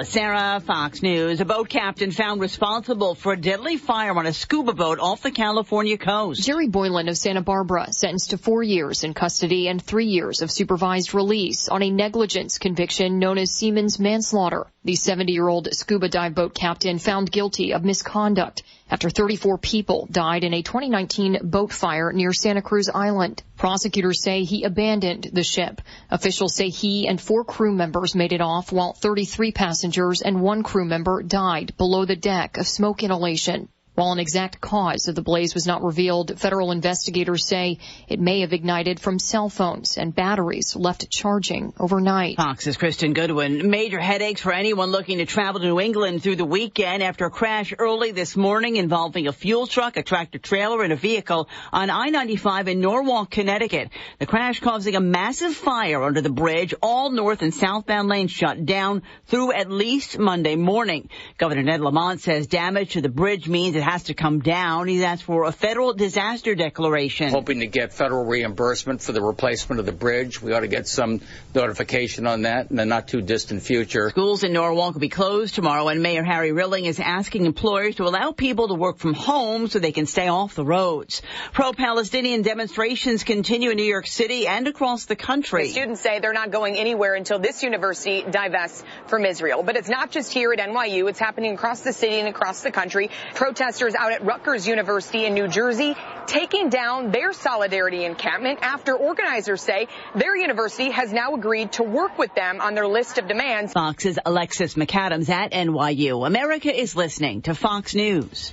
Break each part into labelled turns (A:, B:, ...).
A: Sarah, Fox News. A boat captain found responsible for a deadly fire on a scuba boat off the California coast.
B: Jerry Boylan of Santa Barbara sentenced to 4 years in custody and 3 years of supervised release on a negligence conviction known as seaman's manslaughter. The 70-year-old scuba dive boat captain found guilty of misconduct after 34 people died in a 2019 boat fire near Santa Cruz Island. Prosecutors say he abandoned the ship. Officials say he and 4 crew members made it off while 33 passengers and 1 crew member died below the deck of smoke inhalation. While an exact cause of the blaze was not revealed, federal investigators say it may have ignited from cell phones and batteries left charging overnight.
A: Fox's Kristen Goodwin. Major headaches for anyone looking to travel to New England through the weekend after a crash early this morning involving a fuel truck, a tractor trailer, and a vehicle on I-95 in Norwalk, Connecticut. The crash causing a massive fire under the bridge. All north and southbound lanes shut down through at least Monday morning. Governor Ned Lamont says damage to the bridge means it has to come down. He's asked for a federal disaster declaration.
C: Hoping to get federal reimbursement for the replacement of the bridge. We ought to get some notification on that in the not too distant future.
A: Schools in Norwalk will be closed tomorrow, and Mayor Harry Rilling is asking employers to allow people to work from home so they can stay off the roads. Pro-Palestinian demonstrations continue in New York City and across the country.
D: The students say they're not going anywhere until this university divests from Israel. But it's not just here at NYU. It's happening across the city and across the country. Protesters out at Rutgers University in New Jersey taking down their solidarity encampment after organizers say their university has now agreed to work with them on their list of demands.
A: Fox's Alexis McAdams at NYU. America is listening to Fox News.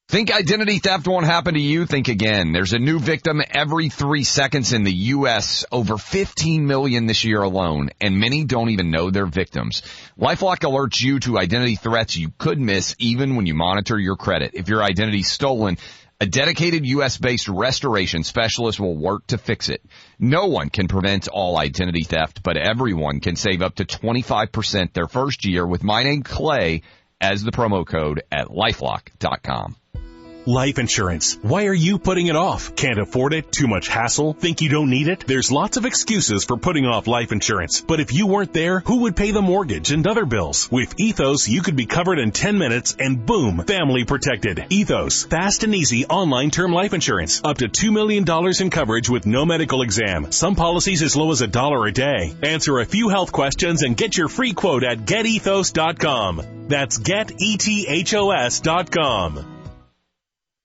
E: Think identity theft won't happen to you? Think again. There's a new victim every 3 seconds in the U.S., over 15 million this year alone, and many don't even know they're victims. LifeLock alerts you to identity threats you could miss even when you monitor your credit. If your identity's stolen, a dedicated U.S.-based restoration specialist will work to fix it. No one can prevent all identity theft, but everyone can save up to 25% their first year with my name Clay as the promo code at LifeLock.com.
F: Life insurance. Why are you putting it off? Can't afford it? Too much hassle? Think you don't need it? There's lots of excuses for putting off life insurance. But if you weren't there, who would pay the mortgage and other bills? With Ethos, you could be covered in 10 minutes and boom, family protected. Ethos. Fast and easy online term life insurance. Up to $2 million in coverage with no medical exam. Some policies as low as $1 a day. Answer a few health questions and get your free quote at getethos.com. That's getethos.com.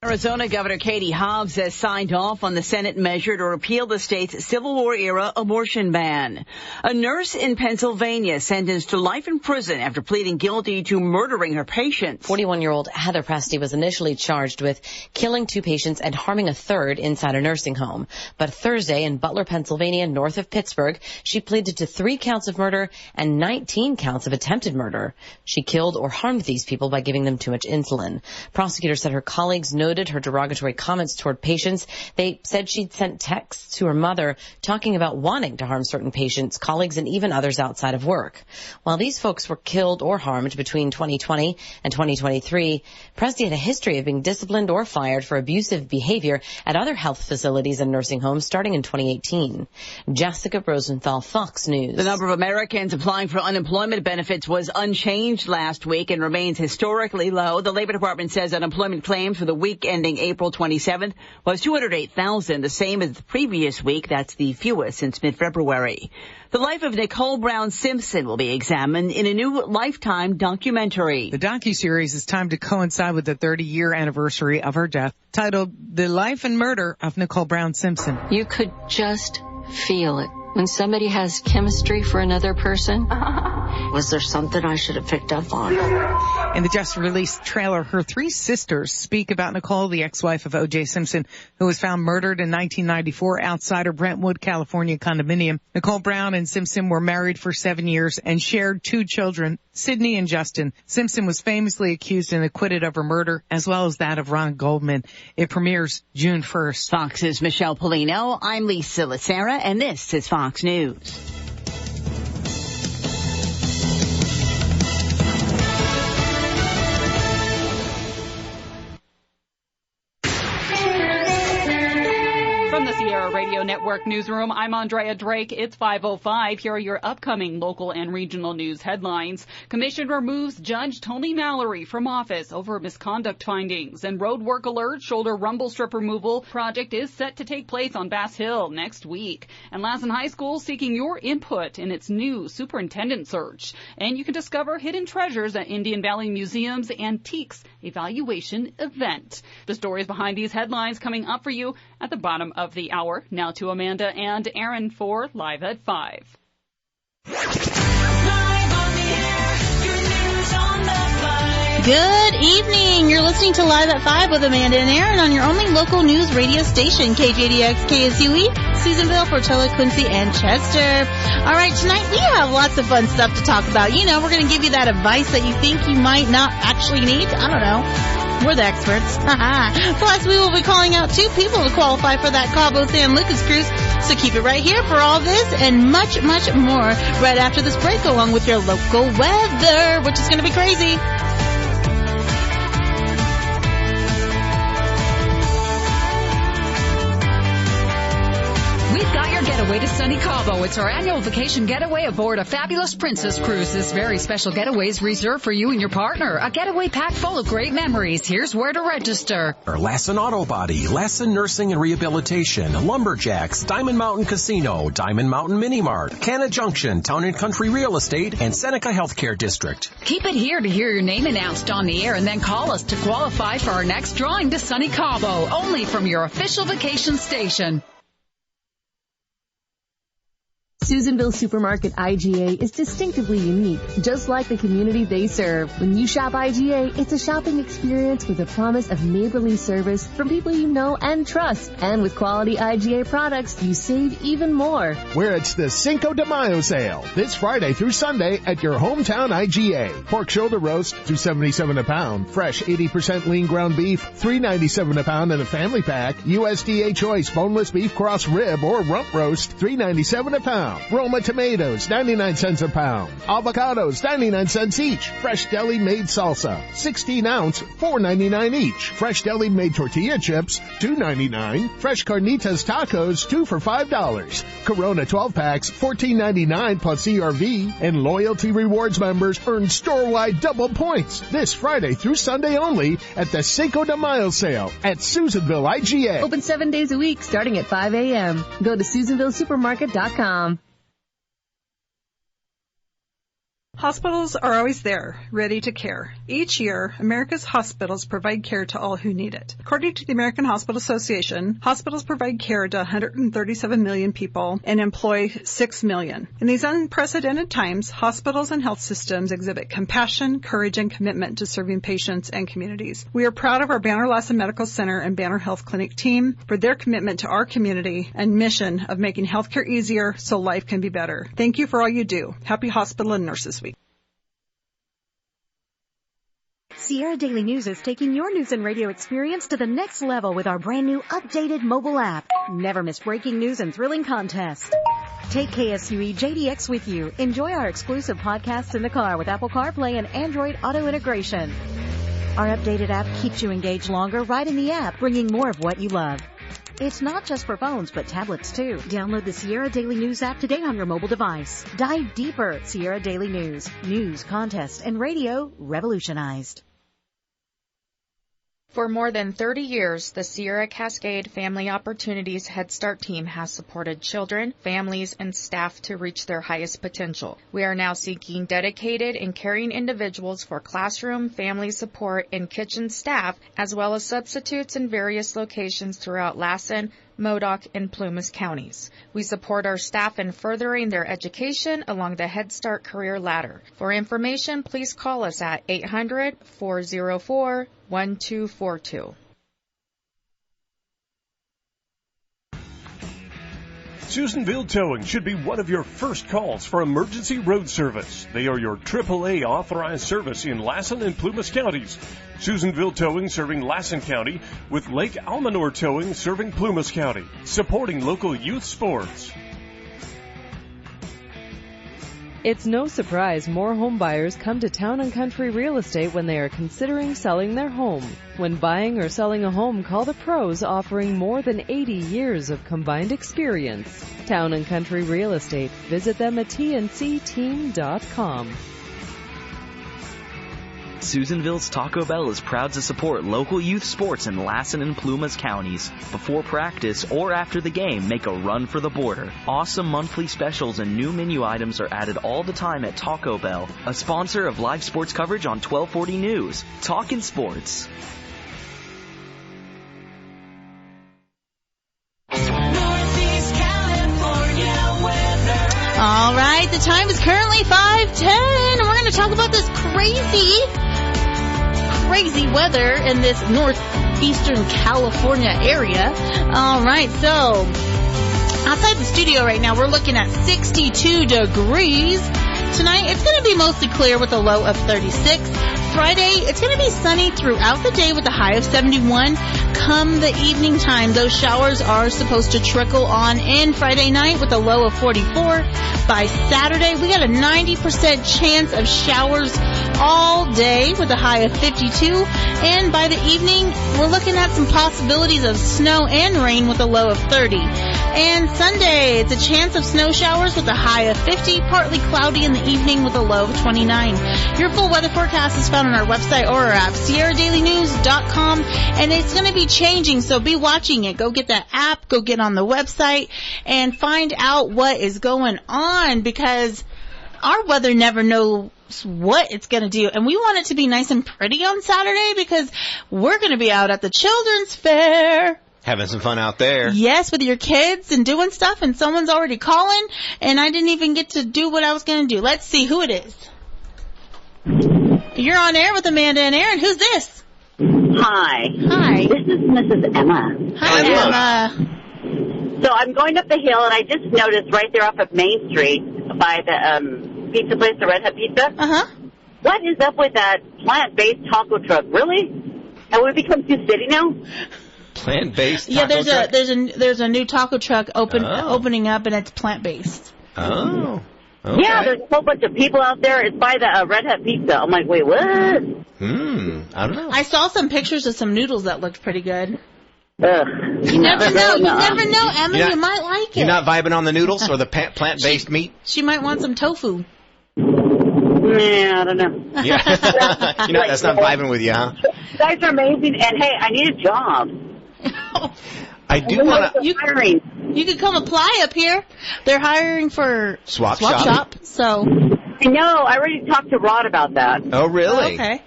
A: Arizona Governor Katie Hobbs has signed off on the Senate measure to repeal the state's Civil War-era abortion ban. A nurse in Pennsylvania sentenced to life in prison after pleading guilty to murdering her patients.
G: 41-year-old Heather Presti was initially charged with killing 2 patients and harming a third inside a nursing home. But Thursday in Butler, Pennsylvania, north of Pittsburgh, she pleaded to 3 counts of murder and 19 counts of attempted murder. She killed or harmed these people by giving them too much insulin. Prosecutors said her colleagues noted her derogatory comments toward patients. They said she'd sent texts to her mother talking about wanting to harm certain patients, colleagues, and even others outside of work. While these folks were killed or harmed between 2020 and 2023, Presti had a history of being disciplined or fired for abusive behavior at other health facilities and nursing homes starting in 2018. Jessica Rosenthal, Fox News.
A: The number of Americans applying for unemployment benefits was unchanged last week and remains historically low. The Labor Department says unemployment claims for the week ending April 27th was 208,000, the same as the previous week. That's the fewest since mid-February. The life of Nicole Brown Simpson will be examined in a new Lifetime documentary.
H: The docuseries is timed to coincide with the 30-year anniversary of her death, titled The Life and Murder of Nicole Brown Simpson.
I: You could just feel it. When somebody has chemistry for another person, was there something I should have picked up on?
H: In the just-released trailer, her 3 sisters speak about Nicole, the ex-wife of O.J. Simpson, who was found murdered in 1994 outside her Brentwood, California condominium. Nicole Brown and Simpson were married for 7 years and shared 2 children, Sydney and Justin. Simpson was famously accused and acquitted of her murder, as well as that of Ron Goldman. It premieres June 1st.
A: Fox's Michelle Polino. I'm Lisa Lacera, and this is Fox News.
J: From the Sierra Radio Network Newsroom. I'm Andrea Drake. It's 5:05. Here are your upcoming local and regional news headlines. Commission removes Judge Tony Mallory from office over misconduct findings. And road work alert, shoulder rumble strip removal project is set to take place on Bass Hill next week. And Lassen High School seeking your input in its new superintendent search. And you can discover hidden treasures at Indian Valley Museum's Antiques Evaluation event. The stories behind these headlines coming up for you at the bottom of the hour. Now to Amanda and Arron for Live at 5.
K: Good evening. You're listening to Live at 5 with Amanda and Arron on your only local news radio station, KJDX, KSUE, Susanville, Portola, Quincy, and Chester. All right, tonight we have lots of fun stuff to talk about. You know, we're going to give you that advice that you think you might not actually need. I don't know. We're the experts. Plus, we will be calling out 2 people to qualify for that Cabo San Lucas cruise. So keep it right here for all this and much, much more right after this break, along with your local weather, which is going to be crazy.
L: We've got your getaway to sunny Cabo. It's our annual vacation getaway aboard a fabulous Princess Cruise. This very special getaway is reserved for you and your partner. A getaway packed full of great memories. Here's where to register.
M: Lassen Auto Body, Lassen Nursing and Rehabilitation, Lumberjacks, Diamond Mountain Casino, Diamond Mountain Mini Mart, Canna Junction, Town and Country Real Estate, and Seneca Healthcare District.
L: Keep it here to hear your name announced on the air and then call us to qualify for our next drawing to sunny Cabo. Only from your official vacation station.
N: Susanville Supermarket IGA is distinctively unique, just like the community they serve. When you shop IGA, it's a shopping experience with a promise of neighborly service from people you know and trust. And with quality IGA products, you save even more.
O: Where it's the Cinco de Mayo sale, this Friday through Sunday at your hometown IGA. Pork shoulder roast, $2.77 a pound. Fresh 80% lean ground beef, $3.97 a pound in a family pack. USDA choice boneless beef cross rib or rump roast, $3.97 a pound. Roma tomatoes, 99 cents a pound. Avocados, 99 cents each. Fresh deli made salsa, 16 ounce, $4.99 each. Fresh deli made tortilla chips, $2.99. Fresh carnitas tacos, 2 for $5. Corona 12 packs, $14.99 plus CRV. And loyalty rewards members earn store-wide double points this Friday through Sunday only at the Cinco de Mayo sale at Susanville IGA.
N: Open 7 days a week starting at 5 a.m. Go to SusanvilleSupermarket.com.
P: Hospitals are always there, ready to care. Each year, America's hospitals provide care to all who need it. According to the American Hospital Association, hospitals provide care to 137 million people and employ 6 million. In these unprecedented times, hospitals and health systems exhibit compassion, courage, and commitment to serving patients and communities. We are proud of our Banner Lassen Medical Center and Banner Health Clinic team for their commitment to our community and mission of making healthcare easier so life can be better. Thank you for all you do. Happy Hospital and Nurses Week.
Q: Sierra Daily News is taking your news and radio experience to the next level with our brand new updated mobile app. Never miss breaking news and thrilling contests. Take KSUE JDX with you. Enjoy our exclusive podcasts in the car with Apple CarPlay and Android Auto integration. Our updated app keeps you engaged longer right in the app, bringing more of what you love. It's not just for phones, but tablets too. Download the Sierra Daily News app today on your mobile device. Dive deeper. Sierra Daily News. News, contests, and radio revolutionized.
B: For more than 30 years, the Sierra Cascade Family Opportunities Head Start team has supported children, families, and staff to reach their highest potential. We are now seeking dedicated and caring individuals for classroom, family support, and kitchen staff, as well as substitutes in various locations throughout Lassen, Modoc, and Plumas counties. We support our staff in furthering their education along the Head Start career ladder. For information, please call us at 800-404-1242.
R: Susanville Towing should be one of your first calls for emergency road service. They are your AAA authorized service in Lassen and Plumas counties. Susanville Towing serving Lassen County with Lake Almanor Towing serving Plumas County, supporting local youth sports.
S: It's no surprise more home buyers come to Town & Country Real Estate when they are considering selling their home. When buying or selling a home, call the pros offering more than 80 years of combined experience. Town & Country Real Estate. Visit them at tncteam.com.
T: Susanville's Taco Bell is proud to support local youth sports in Lassen and Plumas counties. Before practice or after the game, make a run for the border. Awesome monthly specials and new menu items are added all the time at Taco Bell, a sponsor of live sports coverage on 1240 News. Talkin' Sports.
K: All right, the time is currently 5:10, and we're going to talk about this crazy weather in this northeastern California area. All right, so outside the studio right now, we're looking at 62 degrees. Tonight, it's going to be mostly clear with a low of 36. Friday, it's going to be sunny throughout the day with a high of 71. Come the evening time, those showers are supposed to trickle on in Friday night with a low of 44. By Saturday, we got a 90% chance of showers all day with a high of 52. And by the evening, we're looking at some possibilities of snow and rain with a low of 30. And Sunday, it's a chance of snow showers with a high of 50, partly cloudy in the evening with a low of 29. Your full weather forecast is found on our website or our app, SierraDailyNews.com, and it's going to be changing, so be watching it. Go get that app, go get on the website, and find out what is going on, because our weather never knows what it's going to do, and we want it to be nice and pretty on Saturday because we're going to be out at the Children's Fair.
U: Having some fun out there.
K: Yes, with your kids and doing stuff, and someone's already calling, and I didn't even get to do what I was going to do. Let's see who it is. You're on air with Amanda and Aaron. Who's this?
V: Hi.
K: Hi.
V: This is Mrs. Emma.
K: Hi, Emma.
V: So I'm going up the hill, and I just noticed right there off of Main Street by the pizza place, the Red Hut Pizza.
K: Uh-huh.
V: What is up with that plant-based taco truck? Really? Have we become too city now?
U: Plant-based taco
K: Yeah,
U: truck?
K: there's a new taco truck opening up, and it's plant-based.
U: Oh. Okay.
V: Yeah, there's a whole bunch of people out there. It's by the Red Hut Pizza. I'm like, wait, what?
U: I don't know.
K: I saw some pictures of some noodles that looked pretty good.
V: Ugh.
K: You never know. You never know, Emma. You might like it.
U: You're not vibing on the noodles or the plant-based meat?
K: She might want some tofu.
V: Yeah, I don't know.
U: Yeah. That's not vibing with you, huh?
V: You guys are amazing, and hey, I need a job.
U: I do want to.
K: You could come apply up here. They're hiring for
U: Swap shop.
K: So
V: I know. I already talked to Rod about that.
U: Oh, really?
K: Okay.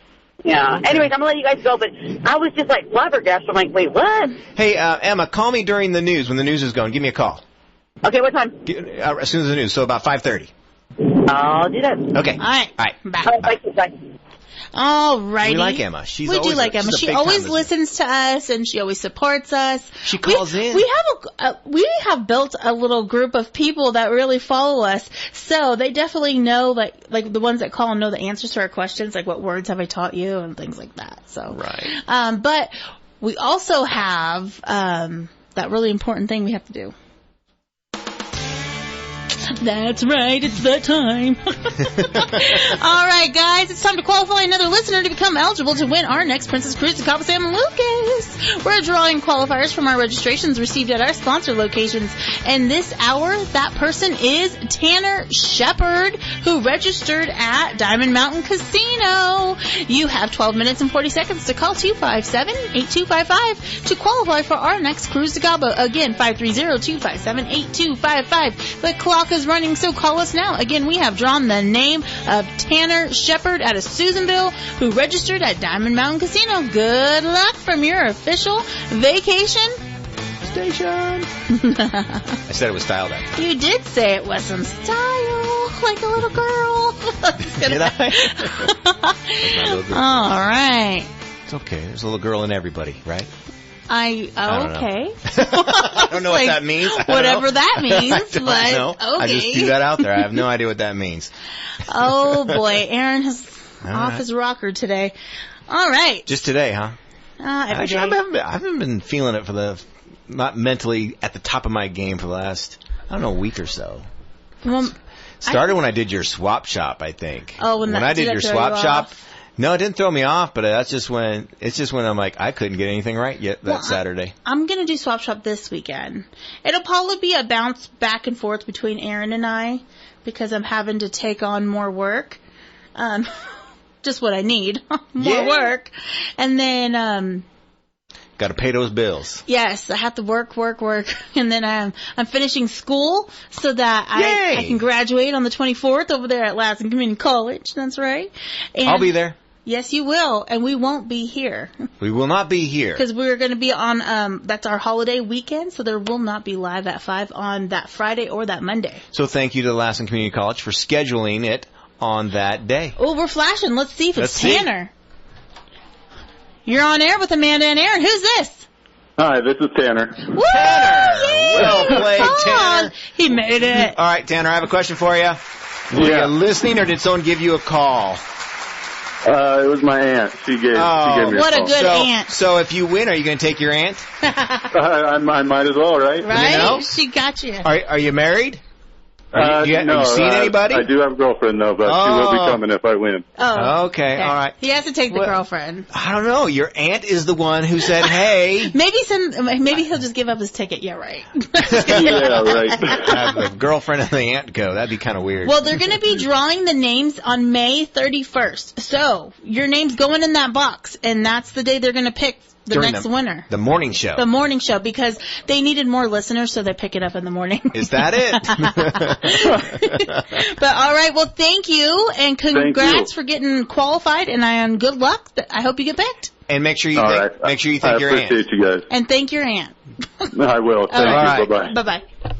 V: Yeah. Anyways, I'm going to let you guys go, but I was just like flabbergasted. I'm like, wait, what?
U: Hey, Emma, call me during the news when the news is going. Give me a call.
V: Okay, what time?
U: As soon as the news, so about 5:30.
V: I'll do that.
U: Okay.
K: All right.
V: Bye. Bye.
K: All righty.
U: We like Emma.
K: We do like Emma. She always listens to us, and she always supports us.
U: She calls in.
K: We have built a little group of people that really follow us, so they definitely know, like the ones that call and know the answers to our questions, like what words have I taught you and things like that. So
U: right.
K: But we also have that really important thing we have to do. That's right, it's that time. All right, guys, it's time to qualify another listener to become eligible to win our next Princess Cruise to Cabo San Lucas. We're drawing qualifiers from our registrations received at our sponsor locations. And this hour, that person is Tanner Shepard, who registered at Diamond Mountain Casino. You have 12 minutes and 40 seconds to call 257-8255 to qualify for our next Cruise to Cabo. Again, 530-257-8255. The clock is running, so call us now. Again, we have drawn the name of Tanner Shepard out of Susanville, who registered at Diamond Mountain Casino. Good luck from your official vacation station.
U: I said it was styled out.
K: You did say it was some style, like a little girl.
U: Did I?
K: All right.
U: It's okay. There's a little girl in everybody, right?
K: Okay.
U: I don't know what that means.
K: Whatever that means,
U: but okay. I just threw that out there. I have no idea what that means.
K: Oh boy, Aaron is off his rocker today. All right.
U: Just today, huh?
K: Every day.
U: I haven't been feeling it not mentally at the top of my game for the last, I don't know, week or so.
K: Well,
U: Started when I did your swap shop, I think.
K: Oh, when
U: I did your swap shop.
K: Off?
U: No, it didn't throw me off, but it's just when I'm like, I couldn't get anything right yet that Saturday.
K: I'm going to do swap shop this weekend. It'll probably be a bounce back and forth between Aaron and I because I'm having to take on more work. Just what I need. More work. And then,
U: got to pay those bills.
K: yes, I have to work. And then I'm finishing school so that I can graduate on the 24th over there at Lassen Community College. That's right. And
U: I'll be there.
K: Yes, you will. And we won't be here.
U: We will not be here.
K: Because we're going to be on, that's our holiday weekend, so there will not be Live at 5 on that Friday or that Monday.
U: So thank you to Lassen Community College for scheduling it on that day.
K: Oh, we're flashing. Let's see if it's Tanner. You're on air with Amanda and Aaron. Who's this?
C: Hi, this is Tanner.
K: Woo!
U: Tanner!
K: Yay!
U: Well played, Tanner.
K: He made it.
U: All right, Tanner, I have a question for you. Were you listening, or did someone give you a call?
C: It was my aunt. She gave me a call.
K: What a good aunt.
U: So if you win, are you going to take your aunt?
C: I might as well, right?
K: Right?
U: You know?
K: She got you.
U: Are you married?
C: No,
U: have you seen anybody?
C: I do have a girlfriend, though, but she will be coming if I win.
K: Oh.
U: Okay, all right.
K: He has to take the girlfriend.
U: I don't know. Your aunt is the one who said, hey.
K: Maybe he'll just give up his ticket. Yeah, right.
C: Yeah, right.
U: Have the girlfriend and the aunt go. That'd be kind of weird.
K: Well, they're going to be drawing the names on May 31st. So your name's going in that box, and that's the day they're going to pick the next winner.
U: The morning show.
K: The morning show, because they needed more listeners, so they pick it up in the morning.
U: Is that it?
K: But all right, well, thank you, and congrats for getting qualified, and good luck. I hope you get picked.
U: And make sure you thank your aunt.
C: I appreciate you guys.
K: And thank your aunt.
C: I will. Thank you.
U: Right.
C: Bye-bye.
K: Bye-bye.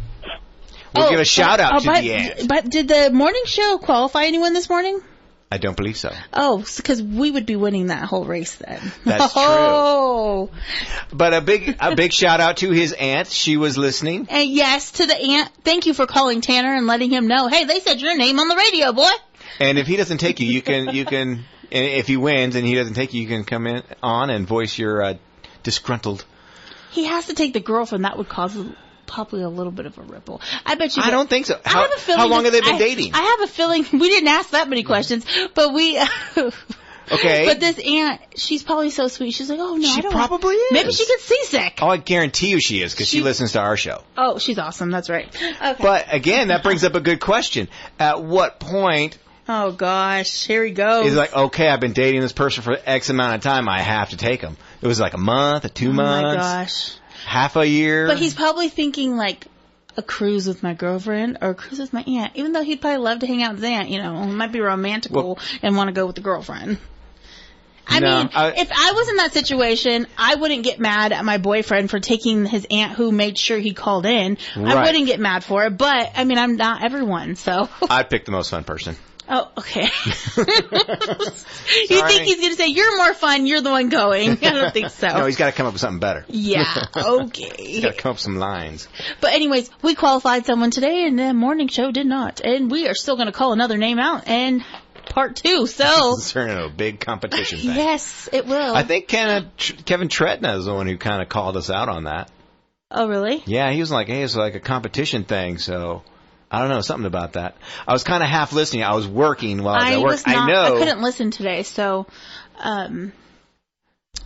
U: We'll give a shout out to the aunt.
K: But did the morning show qualify anyone this morning?
U: I don't believe so.
K: Oh, because we would be winning that whole race then.
U: That's
K: true.
U: But a big shout out to his aunt. She was listening.
K: And yes, to the aunt. Thank you for calling Tanner and letting him know. Hey, they said your name on the radio, boy.
U: And if he doesn't take you, you can. And if he wins and he doesn't take you, you can come in on and voice your disgruntled.
K: He has to take the girlfriend. That would cause probably a little bit of a ripple. I bet you.
U: I don't think so. How long have they been dating?
K: I have a feeling we didn't ask that many questions, but we.
U: Okay.
K: But this aunt, she's probably so sweet. She's like, oh no,
U: she
K: I don't
U: probably is.
K: Maybe she gets seasick.
U: Oh, I guarantee you she is because she listens to our show.
K: Oh, she's awesome. That's right. Okay.
U: But again, that brings up a good question. At what point?
K: Oh gosh, here he goes.
U: He's like, okay, I've been dating this person for X amount of time. I have to take him. It was like a month, 2 months.
K: Oh my gosh.
U: Half a year.
K: But he's probably thinking like a cruise with my girlfriend or a cruise with my aunt, even though he'd probably love to hang out with his aunt, you know, might be romantical and want to go with the girlfriend. I mean, if I was in that situation, I wouldn't get mad at my boyfriend for taking his aunt who made sure he called in. Right. I wouldn't get mad for it, but I mean, I'm not everyone, so.
U: I'd pick the most fun person.
K: Oh, okay. You think he's going to say, you're more fun, you're the one going. I don't think so.
U: No, he's got to come up with something better.
K: Yeah, okay.
U: He's got to come up with some lines.
K: But anyways, we qualified someone today, and the morning show did not. And we are still going to call another name out in part 2, so.
U: It's turning into a big competition thing.
K: Yes, it will.
U: I think Kevin Tretna is the one who kind of called us out on that.
K: Oh, really?
U: Yeah, he was like, hey, it's like a competition thing, so. I don't know, something about that. I was kind of half listening. I was working while I was at work. I know.
K: I couldn't listen today, so,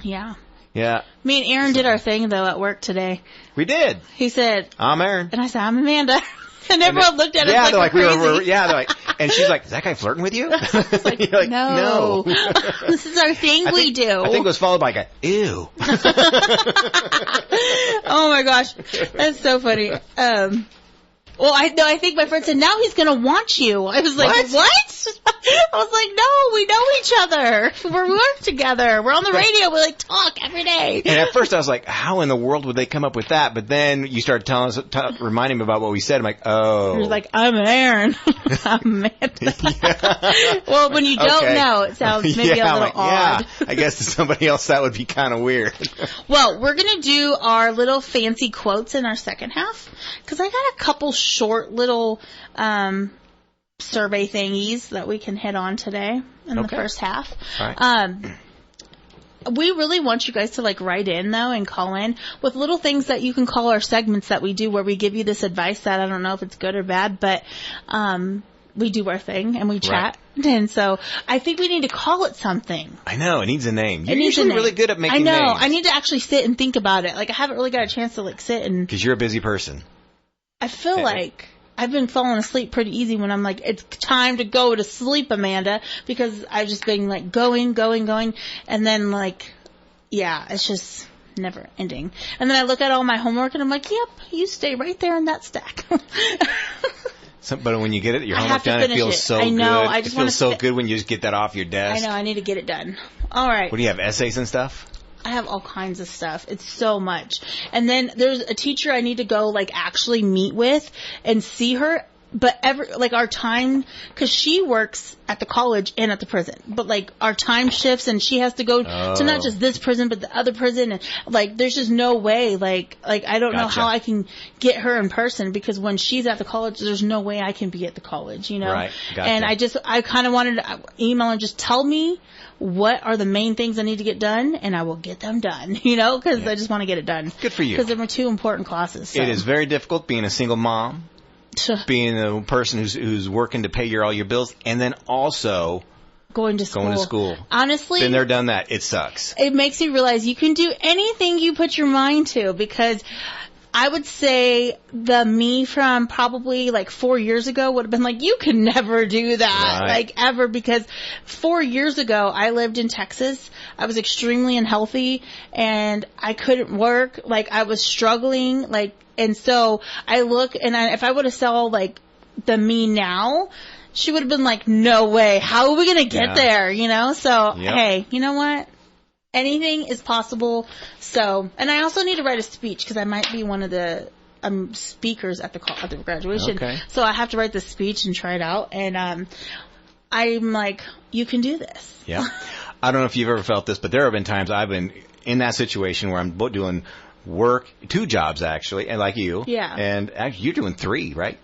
K: yeah.
U: Yeah.
K: Me and Aaron did our thing, though, at work today.
U: We did.
K: He said,
U: I'm Aaron.
K: And I said, I'm Amanda. And everyone looked at us like
U: we
K: crazy.
U: were, they're like, and she's like, is that guy flirting with you?
K: Like, you're like, no. This is our thing we do.
U: I think it was followed by a ew.
K: Oh my gosh. That's so funny. Well, I think my friend said, now he's going to want you. I was like, what? I was like, no, we know each other. We work together. We're on the radio. We talk every day.
U: And at first I was like, how in the world would they come up with that? But then you started telling us, reminding me about what we said. I'm like, oh.
K: He was like, I'm Aaron. I'm Amanda. Yeah. Well, when you don't know, it sounds maybe a little odd.
U: Yeah, I guess to somebody else that would be kind of weird.
K: Well, we're going to do our little fancy quotes in our second half. Because I got a couple short little survey thingies that we can hit on today in the first half.
U: Right.
K: we really want you guys to like write in though and call in with little things that you can call our segments that we do where we give you this advice that I don't know if it's good or bad, but we do our thing and we chat. Right. And so I think we need to call it something.
U: I know. It needs a name. You're usually really good at making names.
K: I know. I need to actually sit and think about it. Like I haven't really got a chance to like sit and.
U: Because you're a busy person.
K: I feel like I've been falling asleep pretty easy when I'm like, it's time to go to sleep, Amanda, because I've just been like going. And then like, yeah, it's just never ending. And then I look at all my homework and I'm like, yep, you stay right there in that stack.
U: But when you get your homework done, it feels so good. I know. It feels so good when you just get that off your desk.
K: I know. I need to get it done. All right.
U: What do you have, essays and stuff?
K: I have all kinds of stuff. It's so much. And then there's a teacher I need to go like actually meet with and see her. But our time, cause she works at the college and at the prison, but like our time shifts and she has to go to not just this prison, but the other prison. And like, there's just no way, like I don't know how I can get her in person because when she's at the college, there's no way I can be at the college, you know?
U: Right. Gotcha.
K: And I kind of wanted to email and just tell me what are the main things I need to get done and I will get them done, you know, cause I just want to get it done.
U: Good for you.
K: Cause they're my two important classes. So.
U: It is very difficult being a single mom. Being a person who's working to pay all your bills, and then also
K: going to school. Honestly,
U: been there, done that. It sucks.
K: It makes you realize you can do anything you put your mind to, because I would say the me from probably like 4 years ago would have been like, you can never do that, like ever, because 4 years ago I lived in Texas. I was extremely unhealthy and I couldn't work. Like I was struggling, like. And so I look, and if I would have saw like the me now, she would have been like, no way. How are we going to get there? You know? So, hey, you know what? Anything is possible. So, and I also need to write a speech because I might be one of the speakers at the graduation. Okay. So I have to write the speech and try it out. And I'm like, you can do this.
U: Yeah. I don't know if you've ever felt this, but there have been times I've been in that situation where I'm doing work, 2 jobs actually, and like you.
K: Yeah.
U: And actually, you're doing 3, right?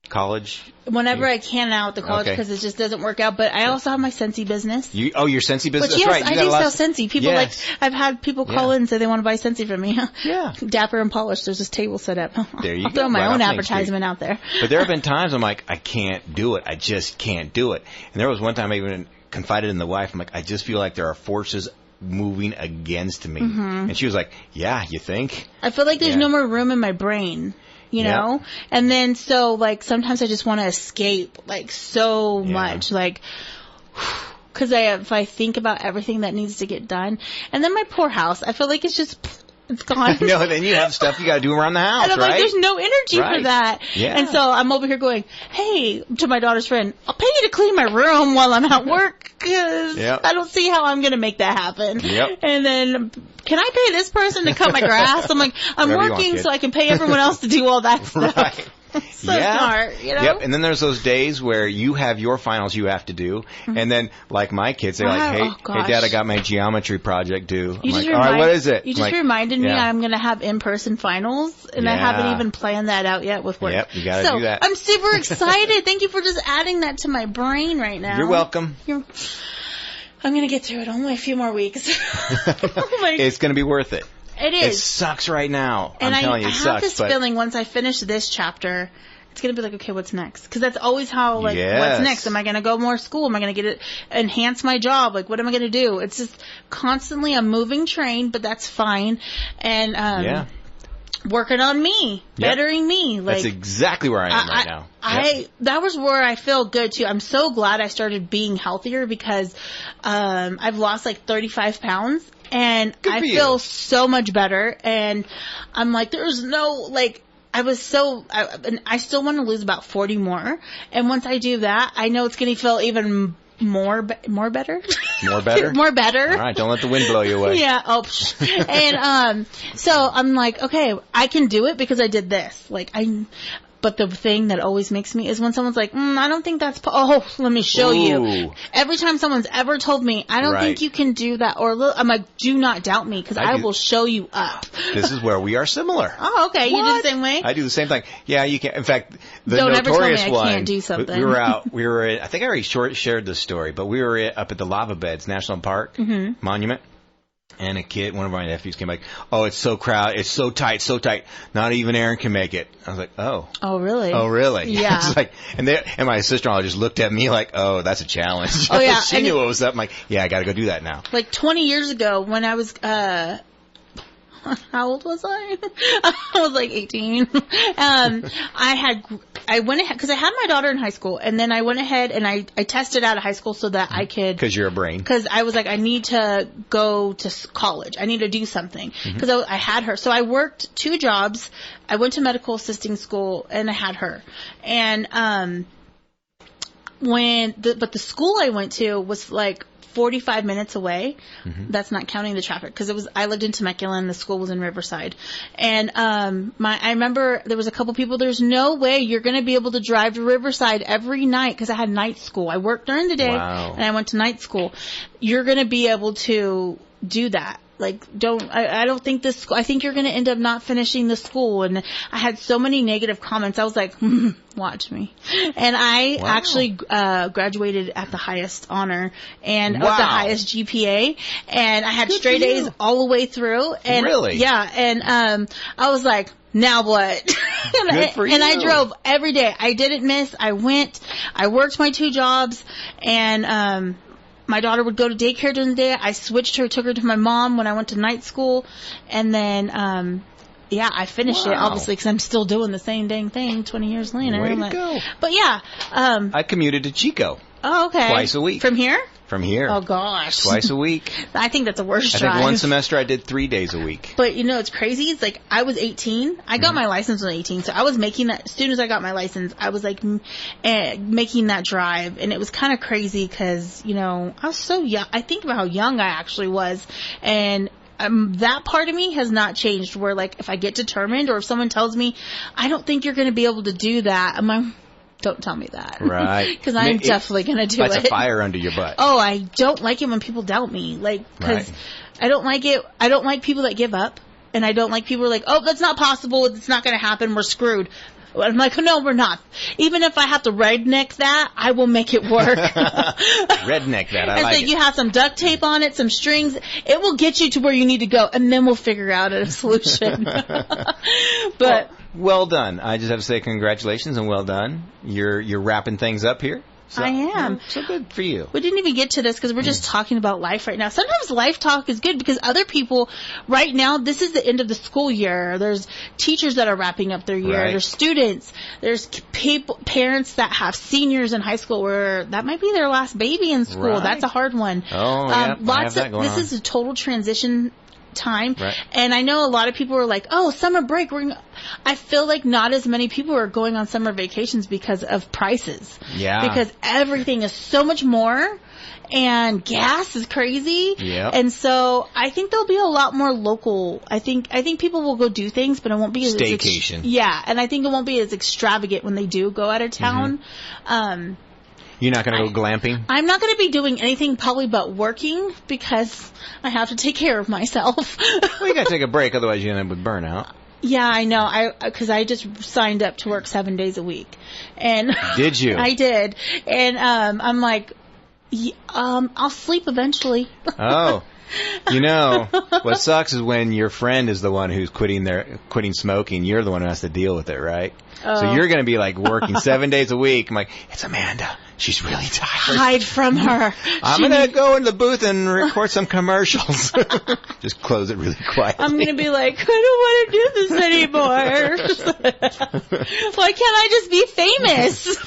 U: College.
K: Whenever I can now at the college because it just doesn't work out. But I also have my Scentsy business.
U: Your Scentsy business.
K: But
U: yes, right.
K: I do sell Scentsy. People I've had people call in and say they want to buy Scentsy from me.
U: Yeah.
K: Dapper and polished. There's this table set up.
U: There you
K: I'll throw my own advertisement out there.
U: But there have been times I'm like, I can't do it. I just can't do it. And there was one time I even confided in the wife. I'm like, I just feel like there are forces moving against me. And she was like, yeah, you think?
K: I feel like there's no more room in my brain, you know? And then so like sometimes I just want to escape like so much, like, cause if I think about everything that needs to get done, and then my poor house, I feel like it's gone.
U: No, then you have stuff you got to do around the house,
K: and I'm like, there's no energy for that.
U: Yeah.
K: And so I'm over here going, hey, to my daughter's friend, I'll pay you to clean my room while I'm at work because I don't see how I'm going to make that happen.
U: Yep.
K: And then, can I pay this person to cut my grass? I'm like, I'm working so I can pay everyone else to do all that stuff.
U: Right.
K: So smart, you know?
U: Yep, and then there's those days where you have your finals you have to do, and then, like my kids, they're like, hey, Dad, I got my geometry project due. I'm like, all right, what is it?
K: You just reminded me I'm going to have in-person finals, and I haven't even planned that out yet with work.
U: Yep, you got to do that.
K: I'm super excited. Thank you for just adding that to my brain right now.
U: You're welcome.
K: I'm going to get through it. Only a few more weeks.
U: It's going to be worth it.
K: It is.
U: It sucks right now.
K: And
U: I'm telling you, it sucks.
K: I have this feeling once I finish this chapter, it's going to be like, okay, what's next? Because that's always how, like, what's next? Am I going to go more school? Am I going to enhance my job? Like, what am I going to do? It's just constantly a moving train, but that's fine. And, working on me, bettering me. Like,
U: that's exactly where I am right now.
K: That was where I feel good too. I'm so glad I started being healthier because, I've lost like 35 pounds. And I feel so much better. And I'm like, there's no, like, I still want to lose about 40 more. And once I do that, I know it's going to feel even more better.
U: More better?
K: More better.
U: All right. Don't let the wind blow you away.
K: Yeah. Oh, and, so I'm like, okay, I can do it because I did this. Like, but the thing that always makes me is when someone's like, I don't think that's, let me show you. Every time someone's ever told me, I don't think you can do that, or I'm like, do not doubt me, because I will show you up.
U: This is where we are similar.
K: Oh, okay. What? You do the same way?
U: I do the same thing. Yeah, you can. In fact, the
K: don't
U: notorious
K: ever tell me I can't do something.
U: We were I think I already shared this story, but we were up at the Lava Beds National Park Monument. and a kid, one of my nephews came like, oh, it's so crowded, it's so tight, not even Aaron can make it. I was like, oh.
K: Oh, really?
U: Oh, really?
K: Yeah.
U: It's like, and my sister-in-law just looked at me like, oh, that's a challenge.
K: Oh, yeah.
U: She knew what was up. I'm like, yeah, I got to go do that now.
K: Like 20 years ago when I was, how old was I? I was like 18. I went ahead, because I had my daughter in high school, and then I went ahead and I tested out of high school so that I could.
U: Because you're a brain.
K: Because I was like, I need to go to college. I need to do something. Because I had her. So I worked 2 jobs. I went to medical assisting school, and I had her. And but the school I went to was like 45 minutes away. That's not counting the traffic, because I lived in Temecula and the school was in Riverside. And I remember there was a couple people, there's no way you're going to be able to drive to Riverside every night, because I had night school. I worked during the day and I went to night school. You're going to be able to do that. Like, I don't think this school, I think you're going to end up not finishing the school. And I had so many negative comments. I was like, watch me. And I actually graduated at the highest honor and of the highest GPA. And I had straight A's all the way through. And
U: really?
K: Yeah. And I was like, now what?
U: Good for you.
K: And I drove every day. I didn't miss. I worked my 2 jobs, and my daughter would go to daycare during the day. I switched her, took her to my mom when I went to night school. And then, I finished it, obviously, because I'm still doing the same dang thing 20 years later.
U: Way to go.
K: But yeah.
U: I commuted to Chico.
K: Oh, okay.
U: Twice a week.
K: From here?
U: From here.
K: Oh, gosh.
U: Twice a week.
K: I think that's the worst drive.
U: I think one semester I did 3 days a week.
K: But, it's crazy. It's like, I was 18. I got my license when I was 18. So I was making that, as soon as I got my license, I was like making that drive. And it was kind of crazy because, I was so young. I think about how young I actually was. And that part of me has not changed, where, like, if I get determined, or if someone tells me, I don't think you're going to be able to do that, I'm like, don't tell me that.
U: Right.
K: Because I'm definitely going to do it.
U: That's a fire under your butt.
K: Oh, I don't like it when people doubt me. Like, because I don't like it. I don't like people that give up. And I don't like people who are like, oh, that's not possible. It's not going to happen. We're screwed. I'm like, no, we're not. Even if I have to redneck that, I will make it work.
U: Redneck that, I like it.
K: You have some duct tape on it, some strings. It will get you to where you need to go, and then we'll figure out a solution. But
U: well done. I just have to say congratulations and well done. You're wrapping things up here. So,
K: I am.
U: So good for you.
K: We didn't even get to this because we're just talking about life right now. Sometimes life talk is good because other people right now, this is the end of the school year. There's teachers that are wrapping up their year. There's students. There's parents that have seniors in high school where that might be their last baby in school. That's a hard one.
U: Oh, yeah. I have that going on.
K: This is a total transition time. And I know a lot of people are like, oh, summer break. I feel like not as many people are going on summer vacations because of prices.
U: Yeah.
K: Because everything is so much more. And gas is crazy.
U: Yep.
K: And so I think there'll be a lot more local. I think people will go do things, but it won't be as
U: staycation.
K: And I think it won't be as extravagant when they do go out of town.
U: You're not going to go glamping?
K: I'm not going to be doing anything probably but working because I have to take care of myself.
U: Well, you got to take a break, otherwise you end up with burnout.
K: Yeah, I know. Because I just signed up to work 7 days a week. And
U: did you?
K: I did. And I'm like, I'll sleep eventually.
U: Oh. What sucks is when your friend is the one who's quitting smoking, you're the one who has to deal with it, right?
K: Oh.
U: So you're going to be like working 7 days a week. I'm like, it's Amanda. She's really tired.
K: Hide from her.
U: I'm going to go in the booth and record some commercials. Just close it really quietly.
K: I'm going to be like, I don't want to do this anymore. Why can't I just be famous?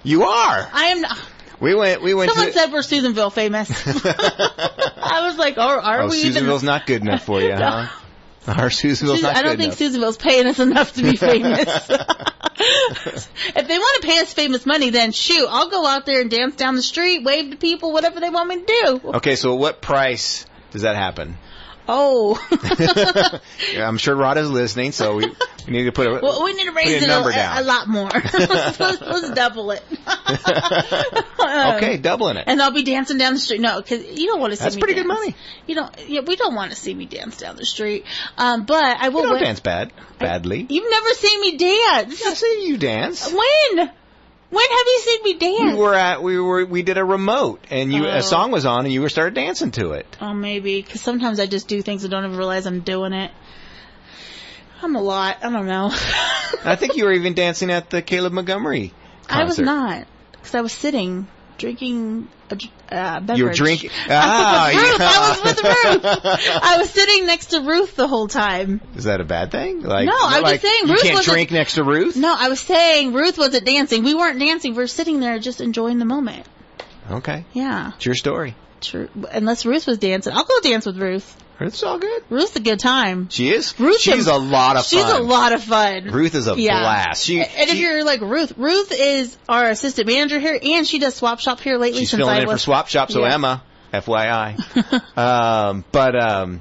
U: You are.
K: I am not.
U: We went.
K: Someone said we're Susanville famous. I was like, are we?
U: Susanville's not good enough for you, huh? Our Susanville's not good enough.
K: I don't think Susanville's paying us enough to be famous. If they want to pay us famous money, then shoot, I'll go out there and dance down the street, wave to people, whatever they want me to do.
U: Okay, so at what price does that happen?
K: Oh.
U: I'm sure Rhoda's listening, so we need to
K: we need to raise it a lot more. Let's double it.
U: Okay, doubling it.
K: And I'll be dancing down the street. No, because you don't want to see me dance.
U: That's pretty good money.
K: We don't want to see me dance down the street. But I will.
U: You don't dance badly.
K: You've never seen me dance.
U: I've seen you dance.
K: When? When have you seen me dance?
U: We did a remote, and a song was on, and you started dancing to it.
K: Oh, maybe, because sometimes I just do things and don't even realize I'm doing it. I'm a lot. I don't know.
U: I think you were even dancing at the Caleb Montgomery concert.
K: I was not, because I was sitting, drinking a beverage.
U: You were drinking?
K: I was with Ruth. I was sitting next to Ruth the whole time.
U: Is that a bad thing?
K: No, I was just saying
U: you
K: Ruth
U: can't drink next to Ruth?
K: No, I was saying Ruth wasn't dancing. We weren't dancing. We were sitting there just enjoying the moment.
U: Okay.
K: Yeah.
U: It's your story.
K: True. Unless Ruth was dancing. I'll go dance with Ruth.
U: Ruth's all good.
K: Ruth's a good time.
U: She is? She's a lot of fun.
K: She's a lot of fun.
U: Ruth is a blast.
K: If you're like Ruth is our assistant manager here, and she does Swap Shop here lately.
U: She's filling in for Swap Shop, so Emma, FYI. But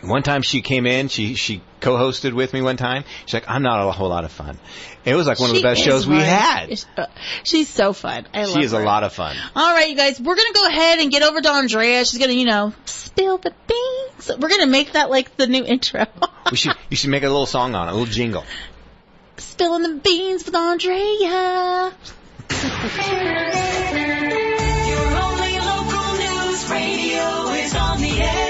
U: one time she came in, she co-hosted with me one time. She's like, I'm not a whole lot of fun. It was like one of the best shows we had.
K: She's so fun. I love her.
U: She is a lot of fun.
K: All right, you guys, we're going to go ahead and get over to Andrea. She's going to, spill the beans. We're going to make that like the new intro.
U: You should make a little song on it, a little jingle.
K: Spilling the beans with Andrea.
D: Your only local news radio is on the air.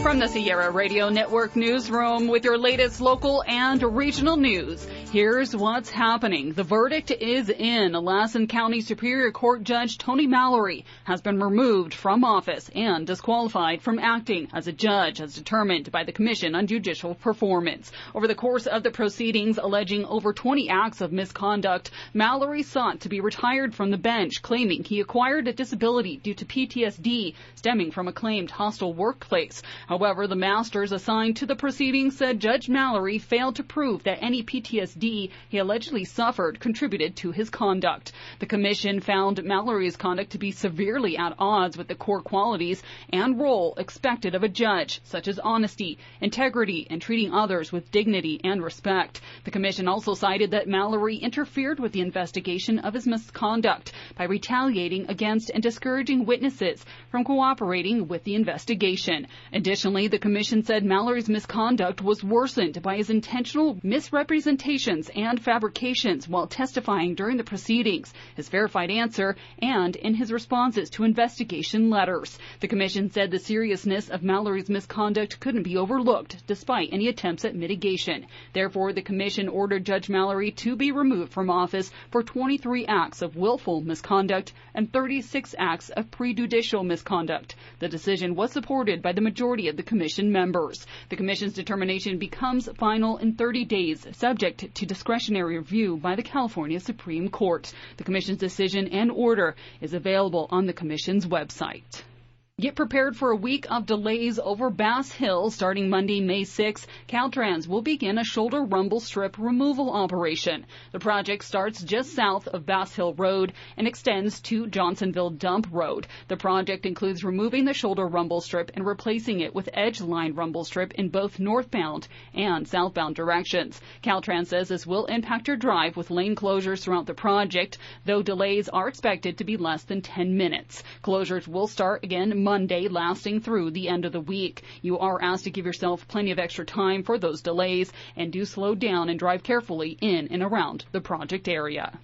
J: From the Sierra Radio Network newsroom with your latest local and regional news. Here's what's happening. The verdict is in. Lassen County Superior Court Judge Tony Mallory has been removed from office and disqualified from acting as a judge as determined by the Commission on Judicial Performance. Over the course of the proceedings alleging over 20 acts of misconduct, Mallory sought to be retired from the bench, claiming he acquired a disability due to PTSD stemming from a claimed hostile workplace. However, the masters assigned to the proceedings said Judge Mallory failed to prove that any PTSD he allegedly suffered contributed to his conduct. The commission found Mallory's conduct to be severely at odds with the core qualities and role expected of a judge, such as honesty, integrity, and treating others with dignity and respect. The commission also cited that Mallory interfered with the investigation of his misconduct by retaliating against and discouraging witnesses from cooperating with the investigation. Additionally, the commission said Mallory's misconduct was worsened by his intentional misrepresentations and fabrications while testifying during the proceedings, his verified answer, and in his responses to investigation letters. The commission said the seriousness of Mallory's misconduct couldn't be overlooked despite any attempts at mitigation. Therefore, the commission ordered Judge Mallory to be removed from office for 23 acts of willful misconduct and 36 acts of prejudicial misconduct. The decision was supported by the majority of the commission members. The commission's determination becomes final in 30 days, subject to discretionary review by the California Supreme Court. The commission's decision and order is available on the commission's website. Get prepared for a week of delays over Bass Hill. Starting Monday, May 6, Caltrans will begin a shoulder rumble strip removal operation. The project starts just south of Bass Hill Road and extends to Johnsonville Dump Road. The project includes removing the shoulder rumble strip and replacing it with edge line rumble strip in both northbound and southbound directions. Caltrans says this will impact your drive with lane closures throughout the project, though delays are expected to be less than 10 minutes. Closures will start again Monday, lasting through the end of the week. You are asked to give yourself plenty of extra time for those delays and do slow down and drive carefully in and around the project area.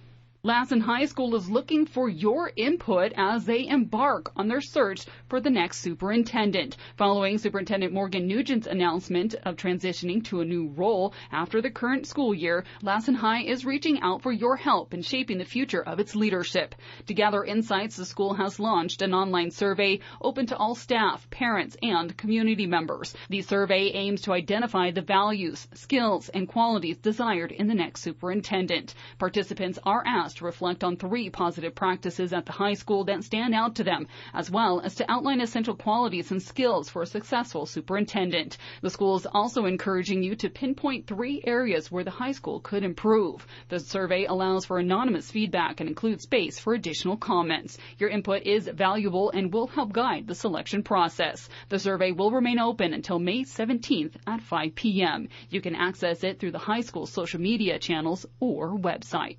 J: Lassen High School is looking for your input as they embark on their search for the next superintendent. Following Superintendent Morgan Nugent's announcement of transitioning to a new role after the current school year, Lassen High is reaching out for your help in shaping the future of its leadership. To gather insights, the school has launched an online survey open to all staff, parents, and community members. The survey aims to identify the values, skills, and qualities desired in the next superintendent. Participants are asked to reflect on 3 positive practices at the high school that stand out to them, as well as to outline essential qualities and skills for a successful superintendent. The school is also encouraging you to pinpoint 3 areas where the high school could improve. The survey allows for anonymous feedback and includes space for additional comments. Your input is valuable and will help guide the selection process. The survey will remain open until May 17th at 5 p.m. You can access it through the high school social media channels or website.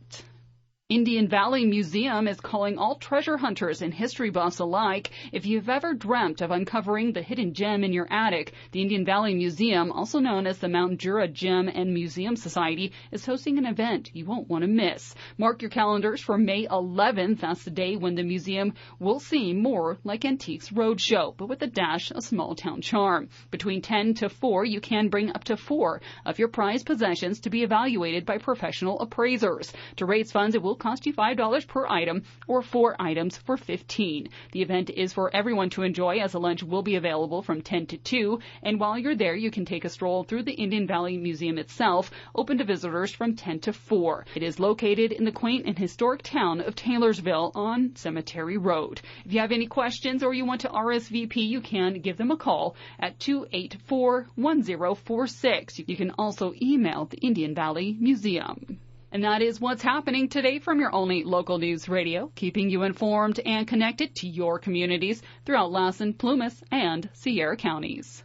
J: Indian Valley Museum is calling all treasure hunters and history buffs alike. If you've ever dreamt of uncovering the hidden gem in your attic, the Indian Valley Museum, also known as the Mount Jura Gem and Museum Society, is hosting an event you won't want to miss. Mark your calendars for May 11th. That's the day when the museum will seem more like Antiques Roadshow, but with a dash of small-town charm. Between 10 to 4, you can bring up to 4 of your prized possessions to be evaluated by professional appraisers. To raise funds, it will cost you $5 per item or 4 items for $15. The event is for everyone to enjoy, as a lunch will be available from 10 to 2, and while you're there you can take a stroll through the Indian Valley Museum itself, open to visitors from 10 to 4. It is located in the quaint and historic town of Taylorsville on Cemetery Road. If you have any questions or you want to RSVP, you can give them a call at 284-1046. You can also email the Indian Valley Museum. And that is what's happening today from your only local news radio, keeping you informed and connected to your communities throughout Lassen, Plumas, and Sierra counties.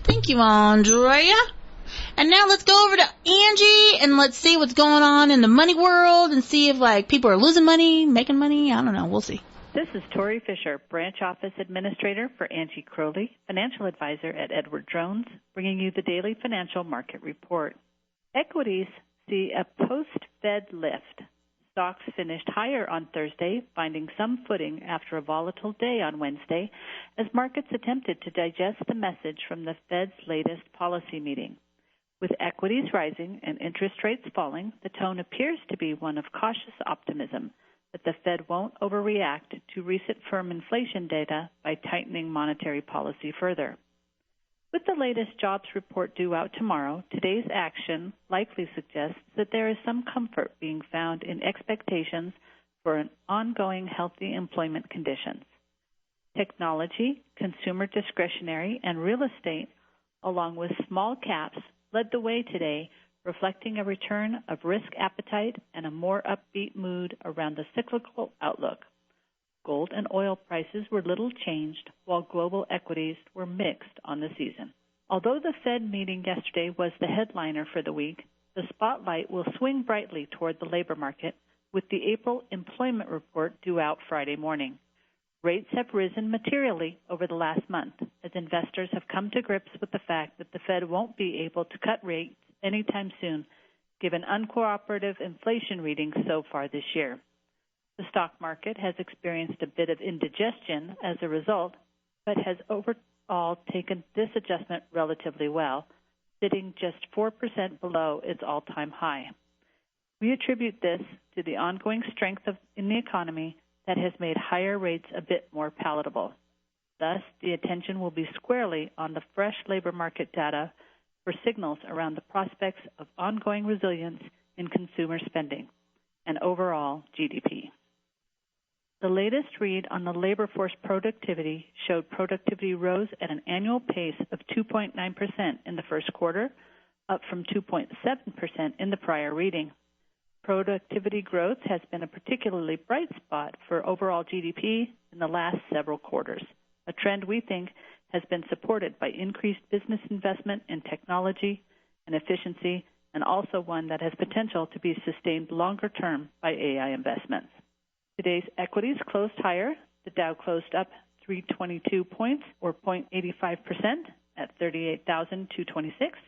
K: Thank you, Andrea. And now let's go over to Angie and let's see what's going on in the money world and see if, people are losing money, making money. I don't know. We'll see.
E: This is Tori Fisher, Branch Office Administrator for Angie Crowley, Financial Advisor at Edward Jones, bringing you the daily financial market report. Equities see a post-Fed lift. Stocks finished higher on Thursday, finding some footing after a volatile day on Wednesday as markets attempted to digest the message from the Fed's latest policy meeting. With equities rising and interest rates falling, the tone appears to be one of cautious optimism that the Fed won't overreact to recent firm inflation data by tightening monetary policy further. With the latest jobs report due out tomorrow, today's action likely suggests that there is some comfort being found in expectations for an ongoing healthy employment conditions. Technology, consumer discretionary, and real estate, along with small caps, led the way today, reflecting a return of risk appetite and a more upbeat mood around the cyclical outlook. Gold and oil prices were little changed, while global equities were mixed on the season. Although the Fed meeting yesterday was the headliner for the week, the spotlight will swing brightly toward the labor market with the April employment report due out Friday morning. Rates have risen materially over the last month as investors have come to grips with the fact that the Fed won't be able to cut rates anytime soon, given uncooperative inflation readings so far this year. The stock market has experienced a bit of indigestion as a result, but has overall taken this adjustment relatively well, sitting just 4% below its all-time high. We attribute this to the ongoing strength in the economy that has made higher rates a bit more palatable. Thus, the attention will be squarely on the fresh labor market data for signals around the prospects of ongoing resilience in consumer spending and overall GDP. The latest read on the labor force productivity showed productivity rose at an annual pace of 2.9% in the first quarter, up from 2.7% in the prior reading. Productivity growth has been a particularly bright spot for overall GDP in the last several quarters, a trend we think has been supported by increased business investment in technology and efficiency, and also one that has potential to be sustained longer term by AI investments. Today's equities closed higher. The Dow closed up 322 points, or 0.85%, at 38,226.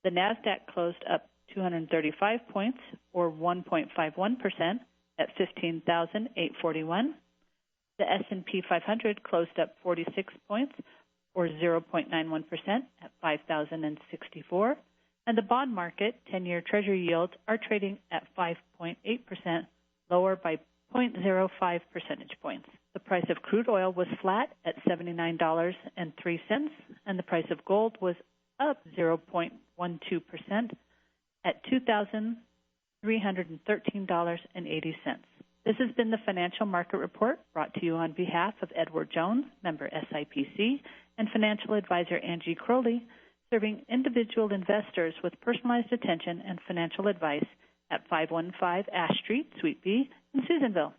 E: The Nasdaq closed up 235 points, or 1.51%, at 15,841. The S&P 500 closed up 46 points, or 0.91%, at 5,064. And the bond market 10-year Treasury yields are trading at 5.8%, lower by 0.05 percentage points. The price of crude oil was flat at $79.03, and the price of gold was up 0.12% at $2,313.80. This has been the Financial Market Report brought to you on behalf of Edward Jones, member SIPC, and financial advisor Angie Crowley, serving individual investors with personalized attention and financial advice at 515 Ash Street, Suite B, in Susanville.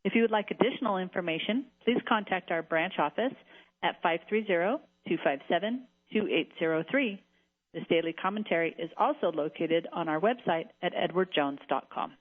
E: If you would like additional information, please contact our branch office at 530-257-2803. This daily commentary is also located on our website at edwardjones.com.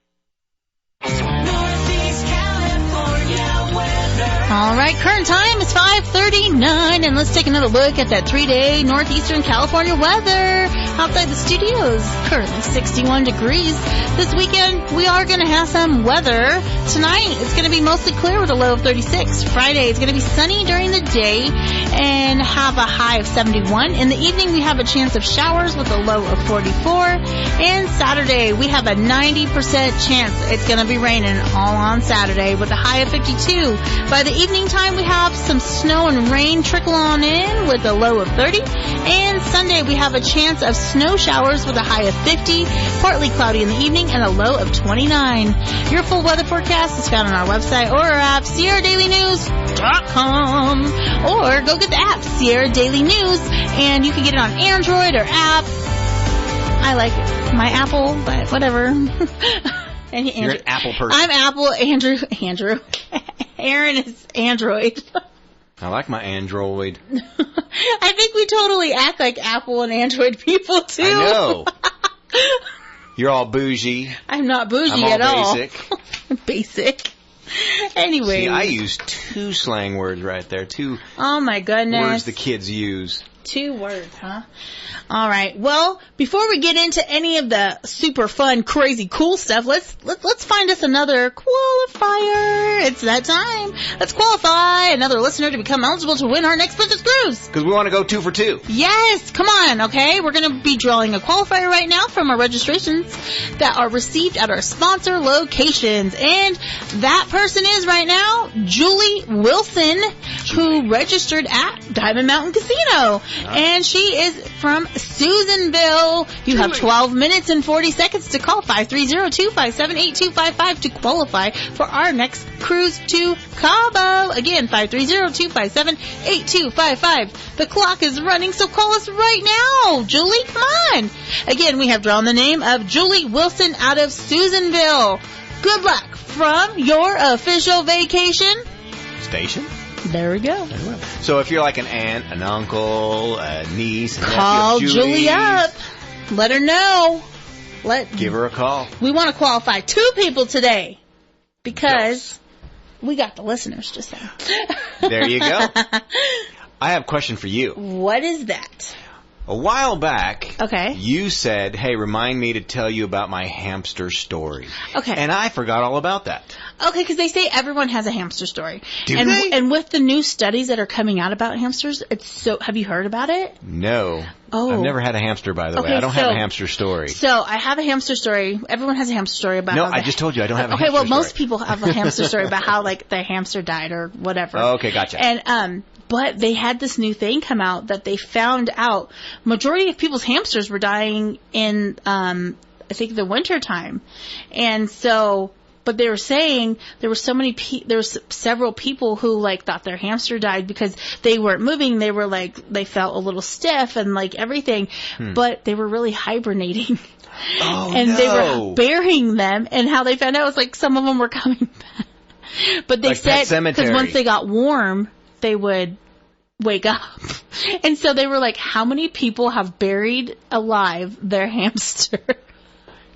K: All right, current time is 5:39, and let's take another look at that 3-day northeastern California weather. Outside the studios, currently 61 degrees. This weekend, we are going to have some weather. Tonight, it's going to be mostly clear with a low of 36. Friday, it's going to be sunny during the day and have a high of 71. In the evening, we have a chance of showers with a low of 44. And Saturday, we have a 90% chance it's going to be raining all on Saturday with a high of 52. By the evening time, we have some snow and rain trickle on in with a low of 30. And Sunday, we have a chance of snow showers with a high of 50, partly cloudy in the evening, and a low of 29. Your full weather forecast is found on our website or our app, SierraDailyNews.com. Or go get the app, Sierra Daily News, and you can get it on Android or app. I like my Apple, but whatever. And
U: You're an Apple person.
K: I'm Apple. Andrew. Aaron is Android.
U: I like my Android.
K: I think we totally act like Apple and Android people, too.
U: I know. You're all bougie.
K: I'm not bougie
U: at
K: all.
U: Basic.
K: Basic. Anyway.
U: See, I use 2 slang words right there. 2
K: Oh, my goodness.
U: words the kids use.
K: 2 words, huh? All right. Well, before we get into any of the super fun, crazy, cool stuff, let's find us another qualifier. It's that time. Let's qualify another listener to become eligible to win our next Princess Cruise.
U: Because we want to go 2 for 2.
K: Yes, come on, okay? We're going to be drawing a qualifier right now from our registrations that are received at our sponsor locations. And that person is right now Julie Wilson, who registered at Diamond Mountain Casino. And she is from Susanville. You have 12 minutes and 40 seconds to call 530-257-8255 to qualify for our next cruise to Cabo. Again, 530-257-8255. The clock is running, so call us right now. Julie, come on. Again, we have drawn the name of Julie Wilson out of Susanville. Good luck from your official vacation
U: Station?
K: There we go.
U: So if you're like an aunt, an uncle, a niece, a
K: call
U: nephew,
K: Julie up. Let her know.
U: Give her a call.
K: We want to qualify 2 people today because we got the listeners just now.
U: There you go. I have a question for you.
K: What is that?
U: A while back,
K: okay,
U: you said, hey, remind me to tell you about my hamster story.
K: Okay.
U: And I forgot all about that.
K: Okay, because they say everyone has a hamster story.
U: Do they?
K: And with the new studies that are coming out about hamsters, it's so... Have you heard about it?
U: No.
K: Oh.
U: I've never had a hamster, by the way. I don't have a hamster story.
K: So I have a hamster story. Everyone has a hamster story about
U: No,
K: how
U: I just told you I don't have a hamster
K: story. Okay, well,
U: story.
K: most people have a hamster story about how, like, their hamster died or whatever.
U: Oh, okay, gotcha.
K: And, but they had this new thing come out that they found out majority of people's hamsters were dying in, I think, the winter time. And so, but they were saying there were there was several people who, like, thought their hamster died because they weren't moving. They were like, they felt a little stiff and like everything, but they were really hibernating.
U: Oh,
K: and they were burying them, and how they found out was like some of them were coming back. But they
U: like
K: said,
U: because
K: once they got warm, they would wake up. And so they were like, how many people have buried alive their hamster?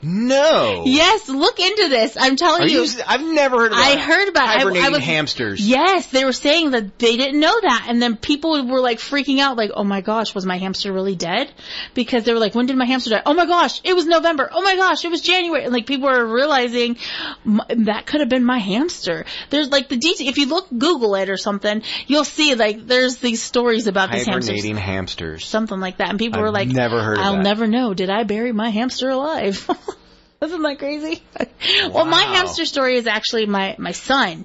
U: No.
K: Yes, look into this. I'm telling you.
U: I've never heard about
K: I heard about
U: hibernating hamsters.
K: Yes, they were saying that they didn't know that. And then people were like freaking out, like, oh my gosh, was my hamster really dead? Because they were like, when did my hamster die? Oh my gosh, it was November. Oh my gosh, it was January. And like people were realizing that could have been my hamster. There's like the detail. If you Google it or something, you'll see like there's these stories about these hamsters.
U: Hibernating hamsters.
K: Something like that. And people were like,
U: never heard of
K: I'll
U: that.
K: never know. Did I bury my hamster alive? Isn't that crazy? Wow. Well, my hamster story is actually my son.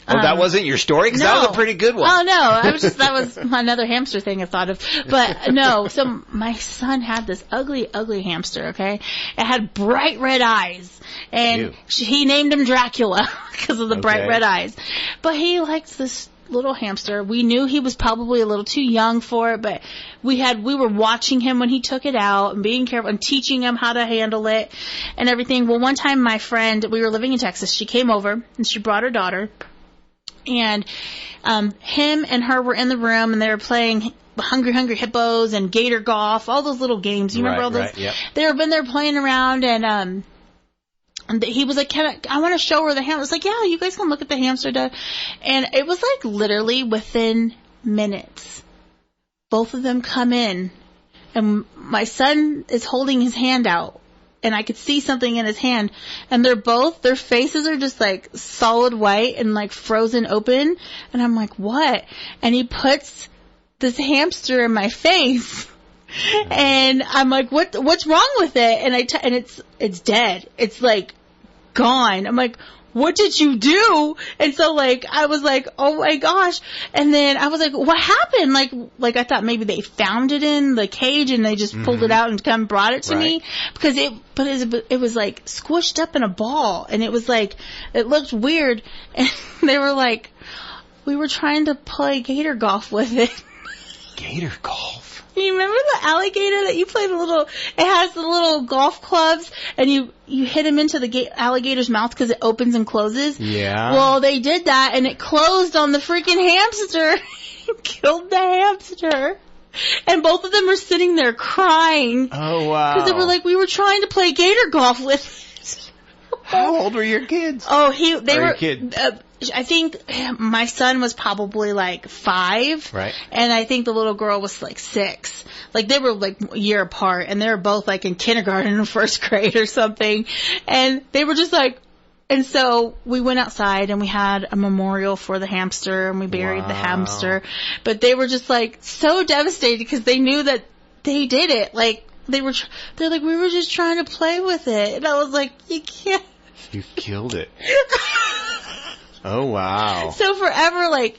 U: Oh, that wasn't your story? Because that was a pretty good one.
K: Oh, no. That was another hamster thing I thought of. But no, so my son had this ugly, ugly hamster, okay? It had bright red eyes. And he named him Dracula because of the bright red eyes. But he liked this little hamster. We knew he was probably a little too young for it, but we were watching him when he took it out and being careful and teaching him how to handle it and everything. Well, one time my friend, we were living in Texas, she came over and she brought her daughter, and him and her were in the room and they were playing Hungry Hippos and Gator Golf, all those little games. You remember all those?
U: Right, yep.
K: They were been there playing around, and And he was like, I want to show her the hamster. I was like, yeah, you guys can look at the hamster, Dad. And it was like literally within minutes, both of them come in, and my son is holding his hand out, and I could see something in his hand, and their faces are just like solid white and like frozen open. And I'm like, what? And he puts this hamster in my face. And I'm like, what's wrong with it? And it's dead. It's like gone. I'm like, what did you do? And so like, I was like, oh my gosh. And then I was like, what happened? Like I thought maybe they found it in the cage and they just pulled it out and brought it to me, because it was like squished up in a ball, and it was like, it looked weird. And they were like, we were trying to play gator golf with it.
U: Gator golf?
K: You remember the alligator that you played it has the little golf clubs, and you hit him into the alligator's mouth because it opens and closes?
U: Yeah.
K: Well, they did that, and it closed on the freaking hamster. Killed the hamster. And both of them were sitting there crying.
U: Oh, wow.
K: Because they were like, we were trying to play gator golf with it.
U: How old were your kids?
K: Oh, they were.
U: Kid?
K: I think my son was probably like 5.
U: Right.
K: And I think the little girl was like 6. Like they were like a year apart, and they were both like in kindergarten or first grade or something. And they were just like, and so we went outside and we had a memorial for the hamster, and we buried the hamster. But they were just like so devastated because they knew that they did it. Like they're like, we were just trying to play with it. And I was like, you can't.
U: You killed it. Oh, wow.
K: So forever, like,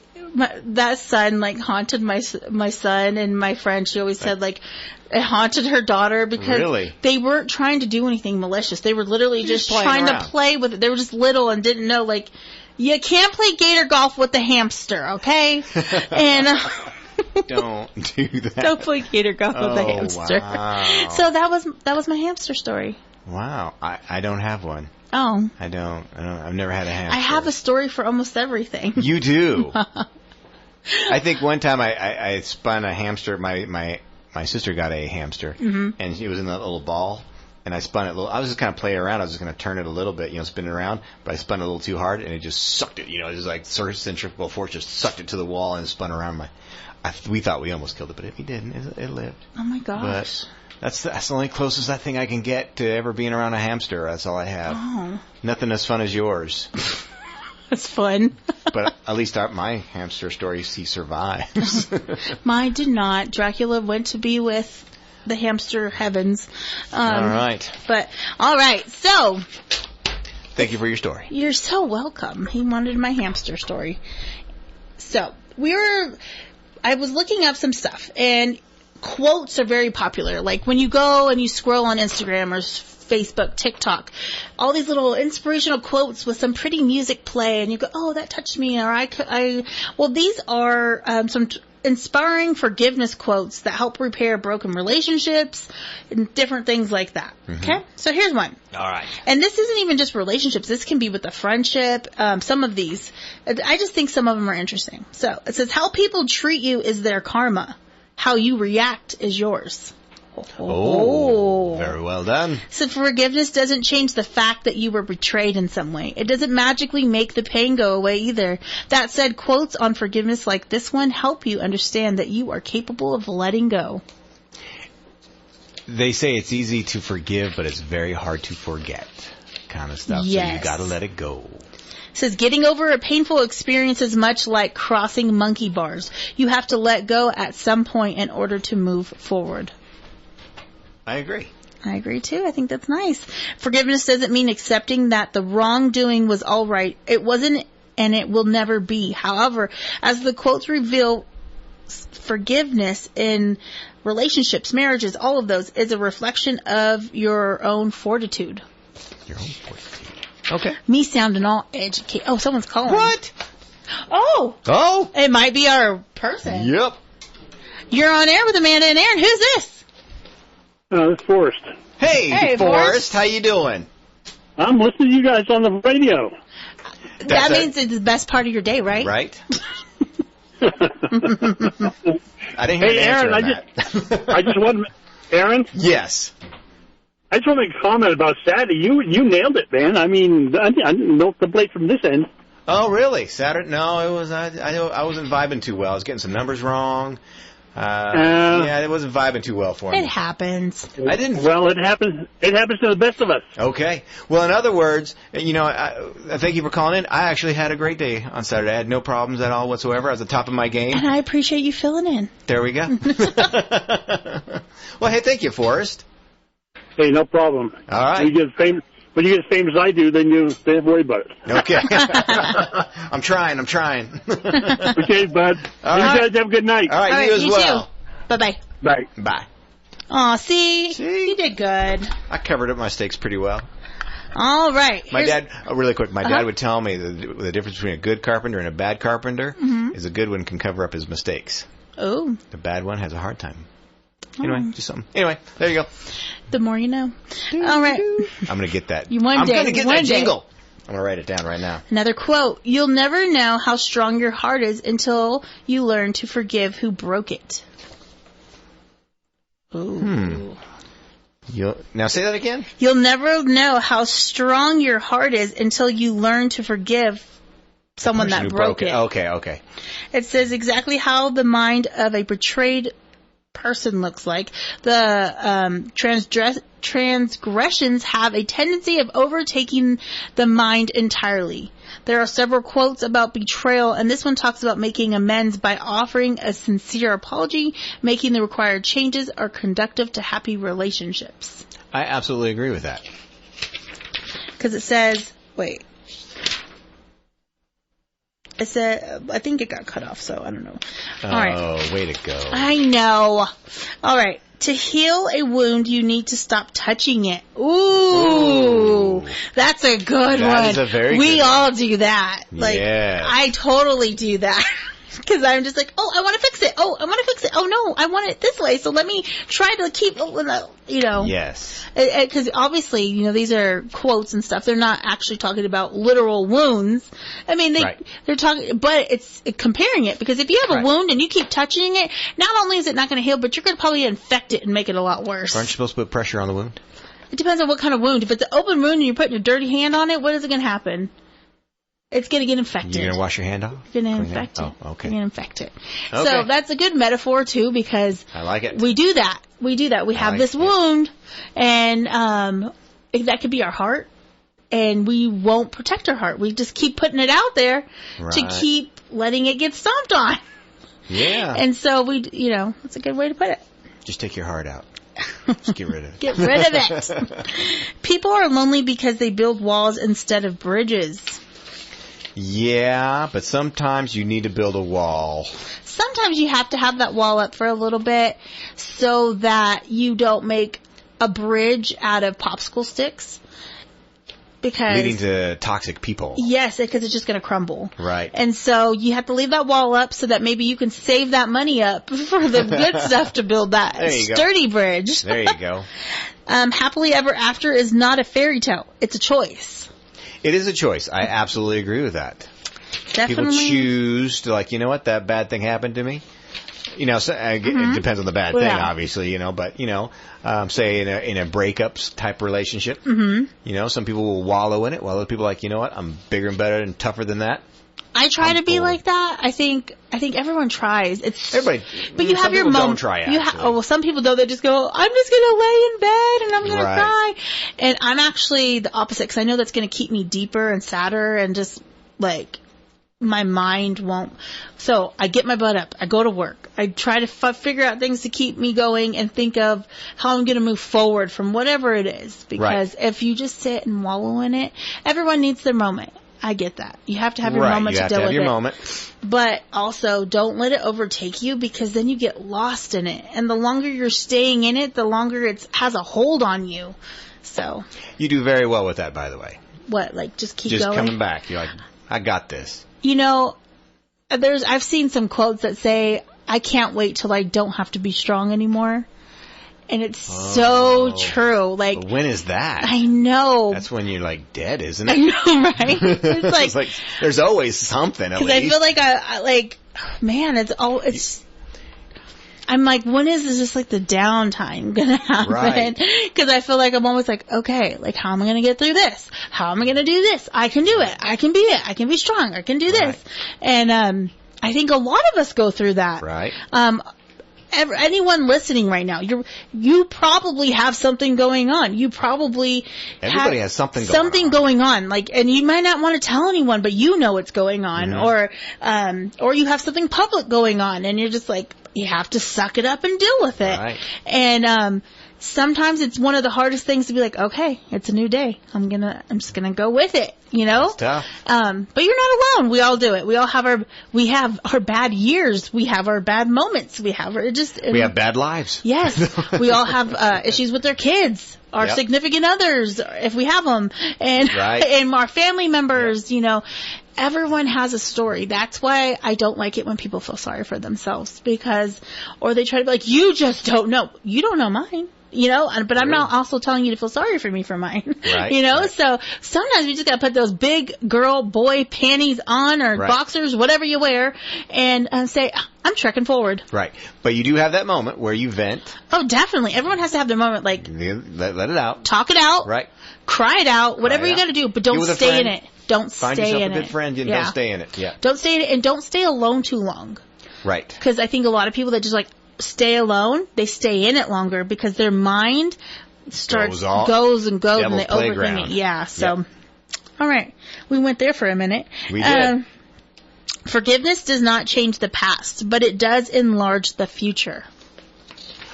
K: that son, like, haunted my son and my friend. She always said, like, it haunted her daughter because they weren't trying to do anything malicious. They were literally just trying to play with it. They were just little and didn't know, like, you can't play gator golf with the hamster, okay? And
U: don't do that.
K: Don't play gator golf with the hamster.
U: Wow.
K: So that was my hamster story.
U: Wow. I don't have one.
K: Oh.
U: I don't. I've never had a hamster.
K: I have a story for almost everything.
U: You do. I think one time I spun a hamster. My sister got a hamster, and she was in that little ball, and I spun it a little. I was just kind of playing around. I was just going to turn it a little bit, spin it around, but I spun it a little too hard, and it just sucked it. It was like centrifugal force just sucked it to the wall and spun around. We thought we almost killed it, but we didn't. It lived.
K: Oh my gosh.
U: But that's the only closest that thing I can get to ever being around a hamster. That's all I have.
K: Oh.
U: Nothing as fun as yours.
K: That's fun.
U: But at least my hamster story, he survives.
K: Mine did not. Dracula went to be with the hamster heavens.
U: All right.
K: But, all right. So.
U: Thank you for your story.
K: You're so welcome. He wanted my hamster story. So, I was looking up some stuff, and quotes are very popular. Like when you go and you scroll on Instagram or Facebook, TikTok, all these little inspirational quotes with some pretty music play, and you go, oh, that touched me, or well, these are some inspiring forgiveness quotes that help repair broken relationships and different things like that. Okay? So here's one.
U: All right.
K: And this isn't even just relationships. This can be with a friendship. Some of these, I just think some of them are interesting. So it says, how people treat you is their karma. How you react is yours.
U: Oh, very well done.
K: So forgiveness doesn't change the fact that you were betrayed in some way. It doesn't magically make the pain go away either. That said, quotes on forgiveness like this one help you understand that you are capable of letting go.
U: They say it's easy to forgive, but it's very hard to forget kind of stuff.
K: Yes.
U: So you got to let it go.
K: It says, getting over a painful experience is much like crossing monkey bars. You have to let go at some point in order to move forward.
U: I agree.
K: I agree, too. I think that's nice. Forgiveness doesn't mean accepting that the wrongdoing was all right. It wasn't, and it will never be. However, as the quotes reveal, forgiveness in relationships, marriages, all of those, is a reflection of your own fortitude.
U: Your own fortitude. Okay.
K: Me sounding all educated. Oh, someone's calling.
U: What?
K: Oh. It might be our person.
U: Yep.
K: You're on air with Amanda and Aaron. Who's this?
C: It's Forrest.
U: Hey, Forrest. How you doing?
C: I'm listening to you guys on the radio.
K: That means it's the best part of your day, right?
U: Right. I didn't hear an answer
C: Aaron,
U: on that.
C: I just want Aaron?
U: Yes.
F: I just want to make a comment about Saturday. You nailed it, man. I mean, no complaint from this end.
U: Oh, really? Saturday? No, it was. I wasn't vibing too well. I was getting some numbers wrong. Yeah, it wasn't vibing too well for me.
K: It happens.
U: I didn't.
F: Well, it happens. It happens to the best of us.
U: Okay. Well, in other words, I thank you for calling in. I actually had a great day on Saturday. I had no problems at all whatsoever. I was at the top of my game.
K: And I appreciate you filling in.
U: There we go. Well, hey, thank you, Forrest.
F: Hey, no problem.
U: All right.
F: When you get as famous as I do, then you don't have to worry about it.
U: Okay. I'm trying.
F: Okay, bud.
U: All
F: you
U: right.
F: guys have a good night.
U: All right, you as well.
K: Too. Bye-bye.
F: Bye.
U: Bye.
K: Aw, see? You did good.
U: I covered up my mistakes pretty well.
K: All right.
U: My dad, really quick, my dad would tell me the difference between a good carpenter and a bad carpenter is a good one can cover up his mistakes.
K: Oh.
U: The bad one has a hard time. Anyway, just something. Anyway, there you go.
K: The more you know. All right.
U: I'm going to get that.
K: I'm
U: going to get that jingle. I'm going to write it down right now.
K: Another quote. You'll never know how strong your heart is until you learn to forgive who broke it. Ooh.
U: Now say that again.
K: You'll never know how strong your heart is until you learn to forgive someone that broke it.
U: Okay.
K: It says exactly how the mind of a betrayed person looks like. The transgressions have a tendency of overtaking the mind entirely. There are several quotes about betrayal, and this one talks about making amends by offering a sincere apology, making the required changes, or conducive to happy relationships.
U: I absolutely agree with that.
K: Because it says, wait. It said, I think it got cut off, so I don't know. All right.
U: Oh, way to go.
K: I know. All right. To heal a wound, you need to stop touching it. Ooh. That's a good one.
U: That is a very
K: We
U: good one.
K: all do that. Like,
U: yes.
K: I totally do that. Because I'm just like, oh, I want to fix it. Oh, I want to fix it. Oh, no, I want it this way. So let me try to keep,
U: Yes.
K: Because obviously, these are quotes and stuff. They're not actually talking about literal wounds. I mean, they're talking, but it's comparing it. Because if you have a wound and you keep touching it, not only is it not going to heal, but you're going to probably infect it and make it a lot worse.
U: Aren't you supposed to put pressure on the wound?
K: It depends on what kind of wound. If it's an open wound and you're putting a dirty hand on it, what is it going to happen? It's going to get infected.
U: You're going to wash your hand off?
K: You're going to infect it.
U: Oh, okay.
K: You're going to infect it.
U: Okay.
K: So that's a good metaphor, too, because
U: I like it.
K: We do that. We have this wound, and that could be our heart, and we won't protect our heart. We just keep putting it out there to keep letting it get stomped on.
U: Yeah.
K: And so that's a good way to put it.
U: Just take your heart out. Just get rid of it.
K: Get rid of it. People are lonely because they build walls instead of bridges.
U: Yeah, but sometimes you need to build a wall.
K: Sometimes you have to have that wall up for a little bit so that you don't make a bridge out of popsicle sticks. Because
U: leading to toxic people.
K: Yes, because it's just going to crumble.
U: Right.
K: And so you have to leave that wall up so that maybe you can save that money up for the good stuff to build that sturdy bridge.
U: There you go.
K: Happily ever after is not a fairy tale. It's a choice.
U: It is a choice. I absolutely agree with that.
K: Definitely.
U: People choose to that bad thing happened to me. It depends on the bad thing, obviously, but, say in a breakups type relationship, some people will wallow in it, while other people are like, you know what, I'm bigger and better and tougher than that.
K: I try to be like that. I think everyone tries.
U: Everybody.
K: But you have your moment.
U: Don't try, actually.
K: Some people don't. They just go, I'm just going to lay in bed and I'm going to cry. And I'm actually the opposite, because I know that's going to keep me deeper and sadder and just, my mind won't. So I get my butt up. I go to work. I try to figure out things to keep me going and think of how I'm going to move forward from whatever it is. Because if you just sit and wallow in it, everyone needs their moment. I get that. You have to have your moment to deal with it. You have to have your moment. But also, don't let it overtake you, because then you get lost in it. And the longer you're staying in it, the longer it has a hold on you. So.
U: You do very well with that, by the way.
K: What? Just keep going?
U: Just coming back. You're like, I got this.
K: I've seen some quotes that say, I can't wait till I don't have to be strong anymore. And it's so true.
U: But when is that?
K: I know.
U: That's when you're dead, isn't it?
K: I know, right? It's
U: there's always something. Because
K: I feel it's I'm like, when is this just like the downtime gonna happen?
U: Right.
K: Because I feel like I'm always like, okay, like how am I gonna get through this? How am I gonna do this? I can do it. I can be it. I can be strong. I can do this. And I think a lot of us go through that.
U: Right.
K: Anyone listening right now, you probably have something going on. You probably
U: everybody has something
K: going on. Like, and you might not want to tell anyone, but you know what's going on, or you have something public going on, and you're just like, you have to suck it up and deal with it.
U: Right.
K: And sometimes it's one of the hardest things to be like, okay, it's a new day. I'm just gonna go with it. You know?
U: It's tough.
K: But you're not alone. We all do it. We have our bad years. We have our bad moments. We have
U: bad lives.
K: Yes. We all have issues with our kids, our significant others, if we have them, and our family members, you know. Everyone has a story. That's why I don't like it when people feel sorry for themselves, or they try to be like, you just don't know. You don't know mine. You know, but I'm not also telling you to feel sorry for me for mine.
U: Right,
K: you know, so sometimes you just gotta put those big girl, boy panties on, or boxers, whatever you wear, and say, I'm trekking forward.
U: Right. But you do have that moment where you vent.
K: Oh, definitely. Everyone has to have their moment, like,
U: let it out.
K: Talk it out.
U: Right.
K: Cry it out. Whatever you gotta do, but don't stay in it. Don't
U: Find
K: stay in it.
U: Find yourself a good friend and don't stay in it. Yeah.
K: Don't stay in it, and don't stay alone too long.
U: Right.
K: Because I think a lot of people that just like stay alone, they stay in it longer because their mind goes and goes, and they overthink it. Yeah. So, all right, we went there for a minute.
U: We did.
K: Forgiveness does not change the past, but it does enlarge the future.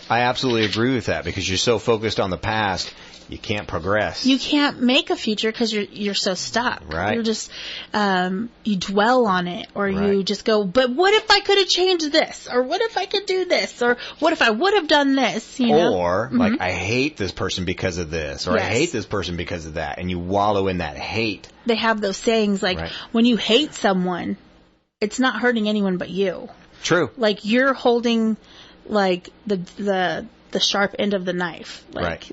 U: I absolutely agree with that, because you're so focused on the past, you can't progress.
K: You can't make a future because you're so stuck.
U: Right.
K: You're just you dwell on it, or you just go, but what if I could have changed this, or what if I could do this, or what if I would have done this? You know?
U: Or like, I hate this person because of this, or I hate this person because of that, and you wallow in that hate.
K: They have those sayings like, when you hate someone, it's not hurting anyone but you.
U: True.
K: Like, you're holding like the sharp end of the knife. Like,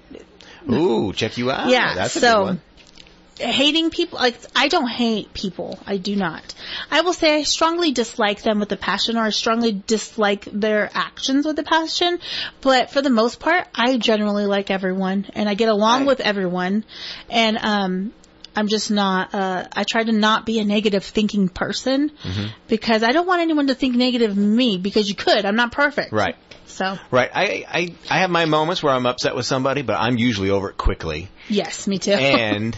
U: ooh, check you out.
K: Yeah,
U: that's a good one.
K: Hating people, like, I don't hate people. I do not. I will say I strongly dislike them with a passion, or I strongly dislike their actions with a passion. But for the most part, I generally like everyone, and I get along with everyone. And I'm just not, I try to not be a negative thinking person, because I don't want anyone to think negative of me, because you could. I'm not perfect.
U: Right.
K: So.
U: Right. I have my moments where I'm upset with somebody, but I'm usually over it quickly.
K: Yes, me too.
U: And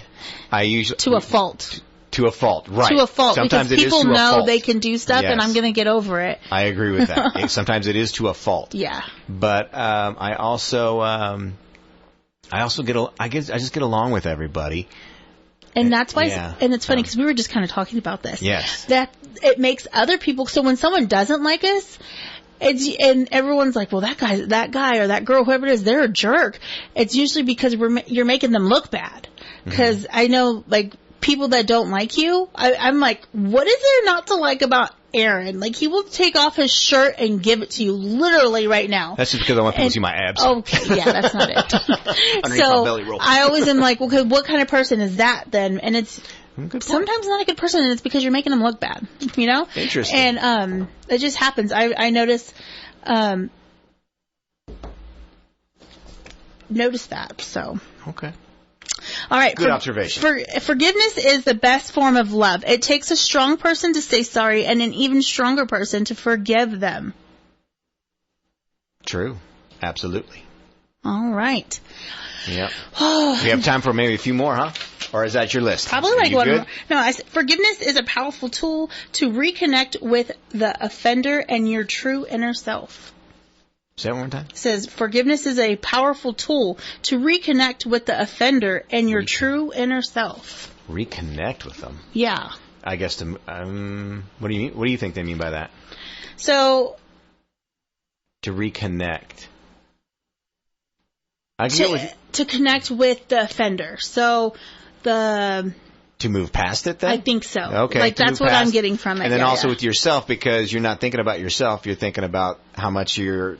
U: I usually.
K: To a fault.
U: To a fault, right.
K: To a fault,
U: sometimes
K: because people know they can do stuff,
U: yes.
K: and I'm going to get over it.
U: I agree with that. Sometimes it is to a fault.
K: Yeah.
U: But I just get along with everybody.
K: And that's why, and it's funny because we were just kind of talking about this.
U: Yes.
K: That it makes other people, so when someone doesn't like us, and everyone's like, well, that guy or that girl, whoever it is, they're a jerk. It's usually because you're making them look bad. Because I know, like, people that don't like you, I'm like, what is there not to like about Arron? Like, he will take off his shirt and give it to you literally right now.
U: That's just because I want people to see my abs.
K: Okay, yeah, that's not it. So,
U: belly roll.
K: I always am like, well, what kind of person is that then? And it's sometimes not a good person, and it's because you're making them look bad, you know?
U: Interesting.
K: And it just happens. I notice that, so.
U: Okay.
K: All right.
U: Good observation.
K: Forgiveness is the best form of love. It takes a strong person to say sorry, and an even stronger person to forgive them.
U: True. Absolutely.
K: All right.
U: Yep. We have time for maybe a few more, huh? Or is that your list?
K: Probably like one more. No, forgiveness is a powerful tool to reconnect with the offender and your true inner self.
U: Say that one more time.
K: It says, forgiveness is a powerful tool to reconnect with the offender and your true inner self.
U: Reconnect with them?
K: Yeah.
U: I guess what do you mean? What do you think they mean by that?
K: So.
U: To reconnect.
K: To connect with the offender. So
U: to move past it then?
K: I think so.
U: Okay.
K: Like, that's what I'm getting from it.
U: And then also with yourself, because you're not thinking about yourself, you're thinking about how much you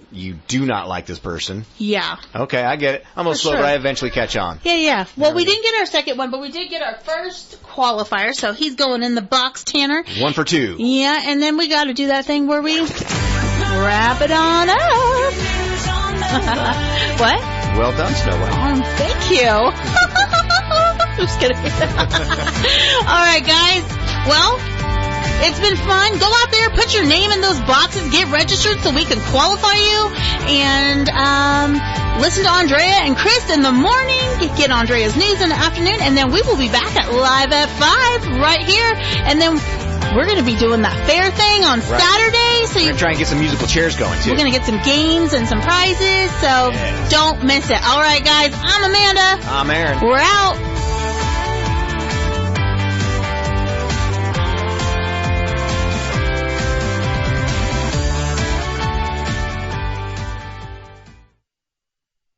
U: do not like this person.
K: Yeah.
U: Okay, I get it. I'm a little slow, but I eventually catch on.
K: Yeah. Well, we didn't get our second one, but we did get our first qualifier, so he's going in the box, Tanner.
U: 1 for 2.
K: Yeah, and then we got to do that thing where we wrap it on up. What?
U: Well done, Snow White.
K: Thank you. Just kidding. All right, guys. Well, it's been fun. Go out there, put your name in those boxes, get registered so we can qualify you, and listen to Andrea and Chris in the morning. Get Andrea's news in the afternoon, and then we will be back at Live at 5 right here, and then we're going to be doing that fair thing on Saturday. So
U: we're going to try and get some musical chairs going, too.
K: We're going to get some games and some prizes, so don't miss it. All right, guys, I'm Amanda.
U: I'm Aaron.
K: We're out.